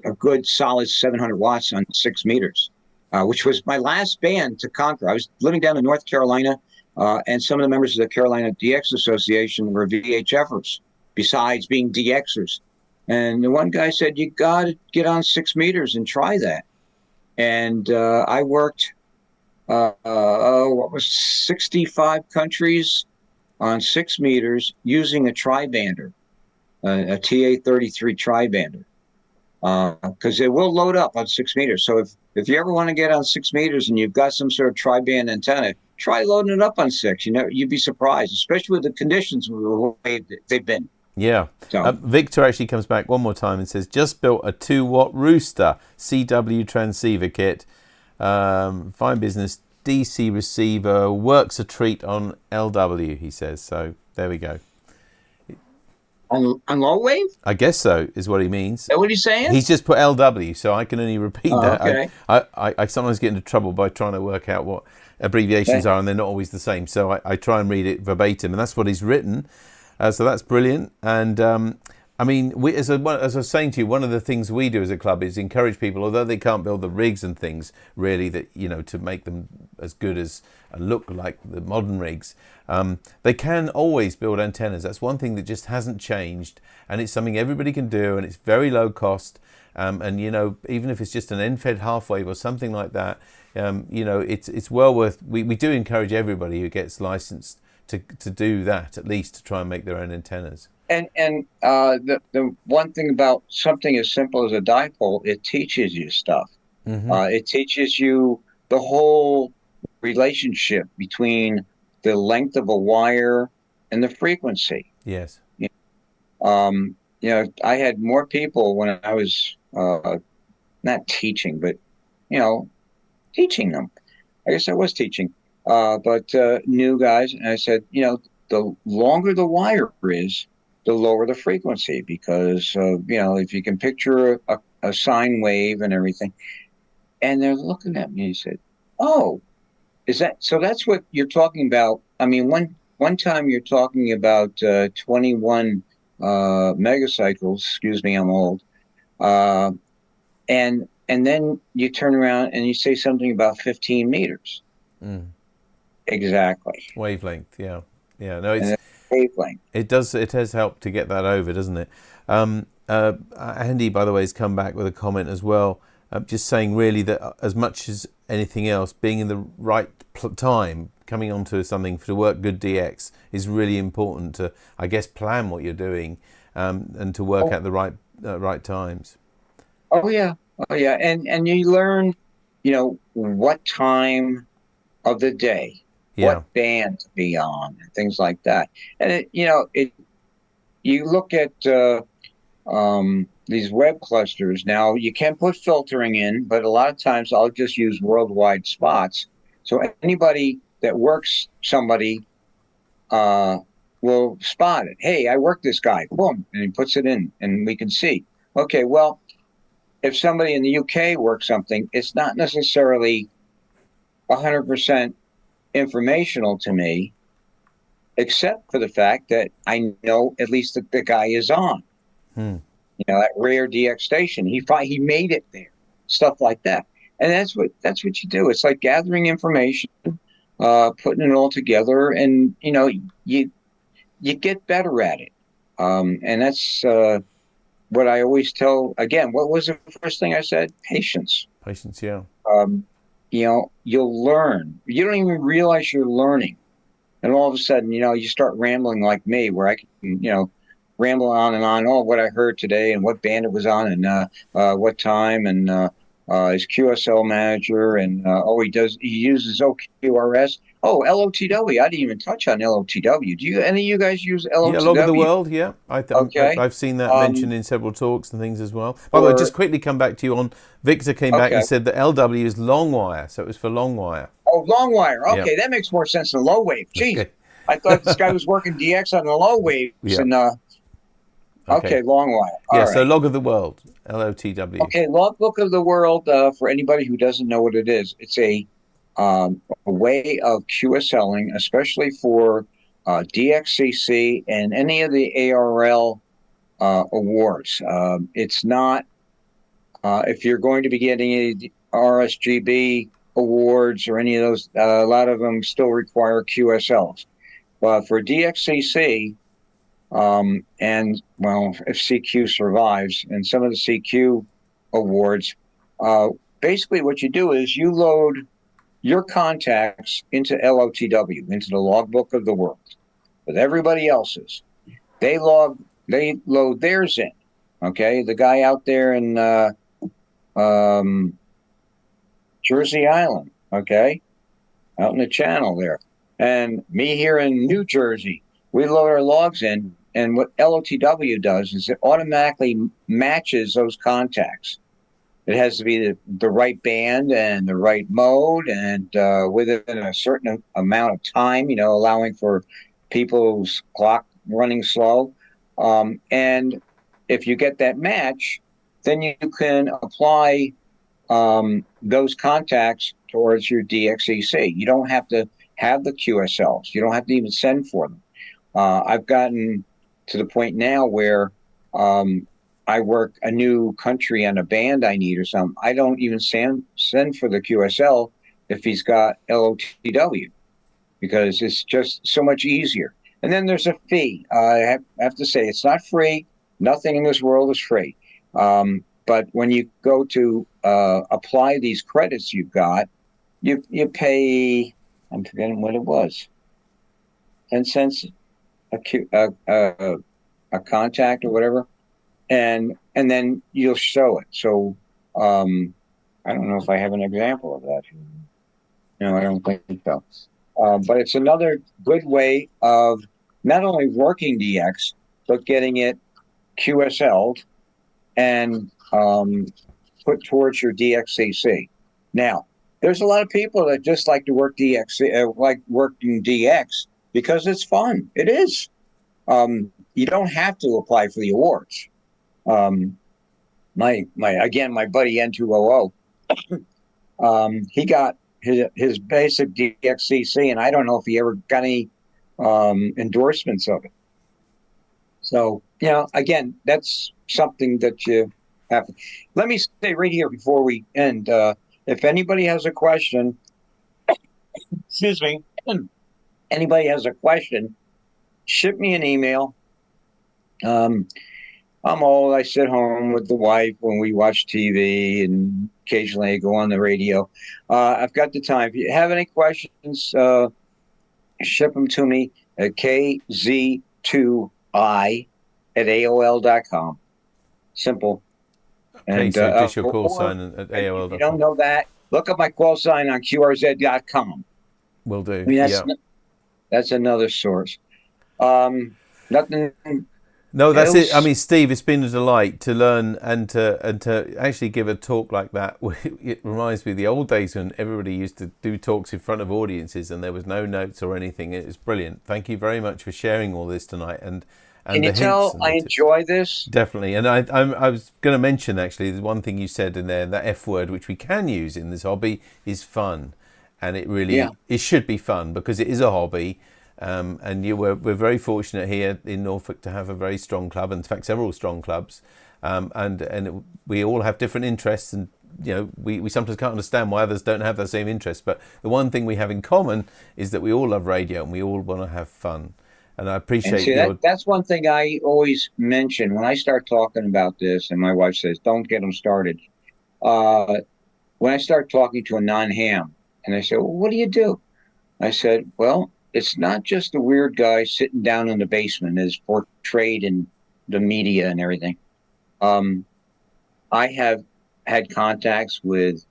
a good solid 700 watts on 6 meters, which was my last band to conquer. I was living down in North Carolina, and some of the members of the Carolina DX Association were VHFers, besides being DXers. And the one guy said, you got to get on 6 meters and try that. And I worked, 65 countries on 6 meters using a tri-bander, a TA33 tri-bander. Because it will load up on 6 meters. So if you ever want to get on 6 meters and you've got some sort of tri-band antenna, try loading it up on 6. You'd be surprised, especially with the conditions the way they've been. Yeah. So, Victor actually comes back one more time and says, just built a 2-watt Rooster CW transceiver kit. Fine business, DC receiver, works a treat on LW, he says. So there we go. on low wave? I guess so, is what he means. Is that what he's saying? He's just put LW, so I can only repeat that. Okay. I sometimes get into trouble by trying to work out what abbreviations are, and they're not always the same. So I try and read it verbatim, and that's what he's written. So that's brilliant. And I mean, as I was saying to you, one of the things we do as a club is encourage people, although they can't build the rigs and things really that to make them as good as and look like the modern rigs, they can always build antennas. That's one thing that just hasn't changed, and it's something everybody can do, and it's very low cost. And even if it's just an end-fed half wave or something like that, it's well worth. We do encourage everybody who gets licensed to do that, at least to try and make their own antennas. And the one thing about something as simple as a dipole, it teaches you stuff. It teaches you the whole relationship between the length of a wire and the frequency. Yes. I had more people when I was not teaching, but teaching them. I guess I was teaching, but new guys, and I said, the longer the wire is, the lower the frequency, because if you can picture a sine wave and everything, and they're looking at me and said, "Oh, is that so? That's what you're talking about." I mean, one time you're talking about 21 megacycles. Excuse me, I'm old. And and then you turn around and you say something about 15 meters. Exactly. Wavelength, yeah. No, And it's that's wavelength. it does. It has helped to get that over, doesn't it? Andy, by the way, has come back with a comment as well, just saying really that as much as anything else, being in the right time, coming onto something to work good DX is really important to, I guess, plan what you're doing, and to work at the right times. Oh yeah, and you learn, what time of the day, Yeah. what band to be on, and things like that. And you look at these web clusters. Now you can put filtering in, but a lot of times I'll just use worldwide spots. So anybody that works somebody will spot it. Hey, I work this guy. Boom, and he puts it in, and we can see. Okay, well, if somebody in the UK works something, it's not necessarily 100% informational to me, except for the fact that I know at least that the guy is on. That rare DX station. He made it there. Stuff like that. And that's what you do. It's like gathering information, putting it all together, and you get better at it. And that's what I always tell. Again, what was the first thing I said? Patience. Patience, yeah. You'll learn. You don't even realize you're learning. And all of a sudden, you start rambling like me, where I can, ramble on and on. Oh, what I heard today and what band it was on and what time and his QSL manager and he uses OQRS. Oh, LOTW. I didn't even touch on LOTW. Do any of you guys use LOTW? Yeah, Log of the World. Yeah, Okay. I've seen that mentioned in several talks and things as well. By the way, just quickly come back to you on Victor came back and said that LW is long wire, so it was for long wire. Oh, long wire. Okay, that makes more sense than low wave. Jeez, okay. I thought this guy was working DX on the low waves. Yeah. And okay, long wire. All right. So Log of the World, LOTW. Okay, Logbook of the World. For anybody who doesn't know what it is, it's a way of QSLing, especially for DXCC and any of the ARL awards. It's not if you're going to be getting any RSGB awards or any of those. A lot of them still require QSLs. But for DXCC, and well, if CQ survives, and some of the CQ awards, basically what you do is you load your contacts into LOTW, into the Logbook of the World, with everybody else's. They load theirs in. Okay, the guy out there in Jersey Island, okay, out in the channel there, and me here in New Jersey, we load our logs in. And what LOTW does is it automatically matches those contacts. It has to be the right band and the right mode and within a certain amount of time, allowing for people's clock running slow. And if you get that match, then you can apply those contacts towards your DXEC. You don't have to have the QSLs. You don't have to even send for them. I've gotten to the point now where I work a new country on a band I need or something. I don't even send for the QSL if he's got LOTW, because it's just so much easier. And then there's a fee. I have to say, it's not free. Nothing in this world is free. But when you go to apply these credits you've got, you pay, I'm forgetting what it was, 10 cents a contact or whatever, and then you'll show it. So I don't know if I have an example of that. No, I don't think so. But it's another good way of not only working DX, but getting it QSL'd and put towards your DXCC. Now, there's a lot of people that just like to work DX, like working DX, because it's fun. It is. You don't have to apply for the awards. My buddy N200, he got his basic DXCC, and I don't know if he ever got any endorsements of it. So, again, that's something that you happen. Let me say right here before we end, if anybody has a question, excuse me, anybody has a question, ship me an email. I'm old. I sit home with the wife when we watch TV, and occasionally I go on the radio. I've got the time. If you have any questions, ship them to me at KZ2I at AOL.com. Simple. Okay, And, so just your call or sign at AOL.com. If you don't know that, look up my call sign on QRZ.com. Will do. I mean, that's another source. Nothing. No, that's it. I else? mean, Steve, it's been a delight to learn and to actually give a talk like that. It reminds me of the old days when everybody used to do talks in front of audiences and there was no notes or anything. It was brilliant. Thank you very much for sharing all this tonight. And Can you tell I enjoy this? Definitely. And I was going to mention, actually, the one thing you said in there, that F word, which we can use in this hobby, is fun. And it really, it should be fun because it is a hobby. And we're very fortunate here in Norfolk to have a very strong club, and in fact several strong clubs, and we all have different interests, and we sometimes can't understand why others don't have the same interests. But the one thing we have in common is that we all love radio and we all want to have fun. And I appreciate that's one thing I always mention when I start talking about this, and my wife says, "Don't get them started." When I start talking to a non-ham, and they say, "Well, what do you do?" I said, "Well, it's not just the weird guy sitting down in the basement as portrayed in the media and everything. I have had contacts with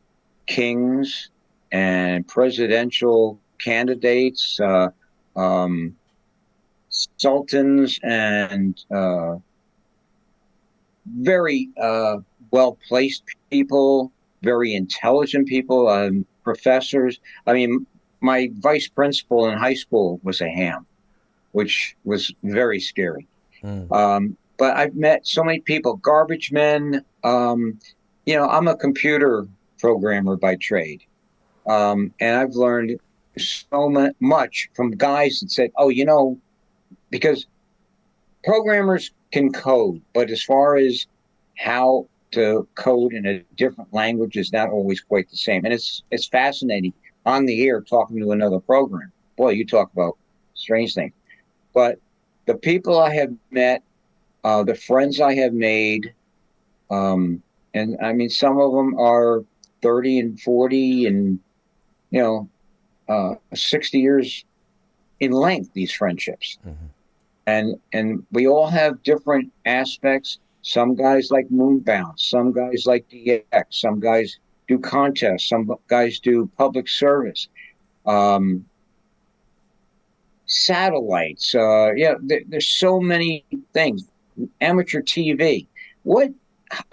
kings and presidential candidates, sultans, and very well-placed people, very intelligent people, professors. I mean, my vice principal in high school was a ham, which was very scary. But I've met so many people, garbage men. I'm a computer programmer by trade. And I've learned so much from guys that said, because programmers can code, but as far as how to code in a different language is not always quite the same. And it's fascinating on the air talking to another program. Boy, you talk about strange things. But the people I have met, the friends I have made, and I mean, some of them are 30 and 40 and, 60 years in length, these friendships. And we all have different aspects. Some guys like Moonbound, some guys like DX, some guys do contests, some guys do public service, satellites. There's so many things. Amateur TV. What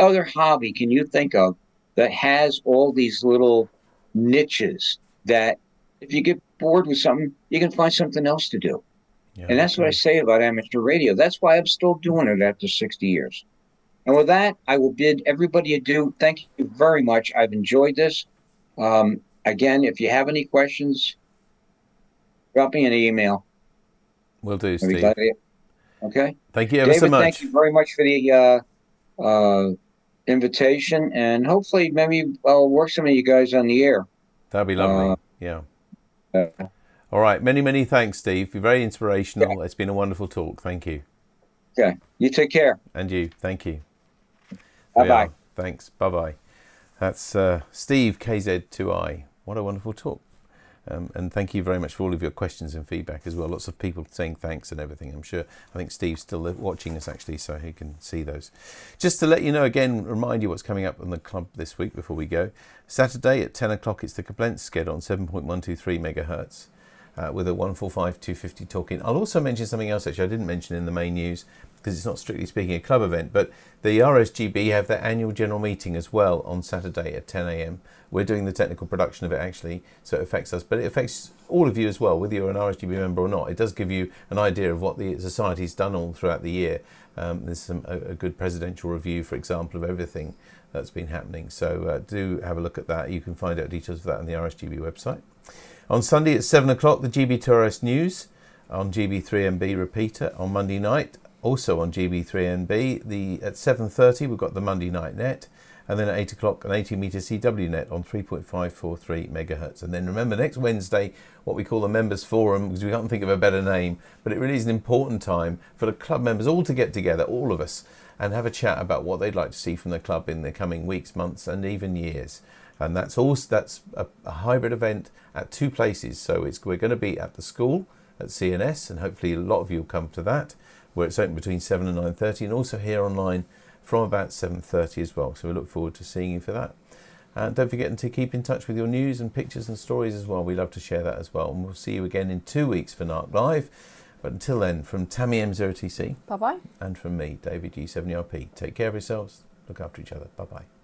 other hobby can you think of that has all these little niches that if you get bored with something, you can find something else to do? And that's what I say about amateur radio. That's why I'm still doing it after 60 years. And with that, I will bid everybody adieu. Thank you very much. I've enjoyed this. Again, if you have any questions, drop me an email. Will do, Steve. Okay. Thank you ever so much. Thank you very much for the invitation, and hopefully maybe I'll work some of you guys on the air. That'd be lovely. All right. Many, many thanks, Steve. You're very inspirational. Yeah. It's been a wonderful talk. Thank you. Okay. You take care. And you. Thank you. Bye-bye. Thanks. Bye-bye. That's Steve KZ2I. What a wonderful talk. And thank you very much for all of your questions and feedback as well. Lots of people saying thanks and everything. I think Steve's still watching us actually, so he can see those. Just to let you know again, remind you what's coming up on the club this week before we go. Saturday at 10 o'clock, it's the Kablenz Sked on 7.123 megahertz. With a 145-250 talking. I'll also mention something else actually I didn't mention in the main news because it's not strictly speaking a club event, but the RSGB have their annual general meeting as well on Saturday at 10 a.m. We're doing the technical production of it actually, so it affects us, but it affects all of you as well, whether you're an RSGB member or not. It does give you an idea of what the Society's done all throughout the year. There's a good presidential review, for example, of everything that's been happening. So do have a look at that. You can find out details of that on the RSGB website. On Sunday at 7 o'clock, the GB2RS News on GB3MB repeater. On Monday night, Also on GB3NB, at 7:30 we've got the Monday Night Net, and then at 8 o'clock an 80 metre CW net on 3.543 megahertz. And then remember, next Wednesday, what we call the Members Forum, because we can't think of a better name, but it really is an important time for the club members all to get together, all of us, and have a chat about what they'd like to see from the club in the coming weeks, months, and even years. And that's a hybrid event at 2 places. So we're going to be at the school at CNS, and hopefully a lot of you will come to that, where it's open between 7 and 9:30, and also here online from about 7:30 as well. So we look forward to seeing you for that. And don't forget to keep in touch with your news and pictures and stories as well. We love to share that as well. And we'll see you again in 2 weeks for NARC Live. But until then, from Tammy M0TC, Bye-bye. and from me, David G7ERP, take care of yourselves, look after each other. Bye-bye.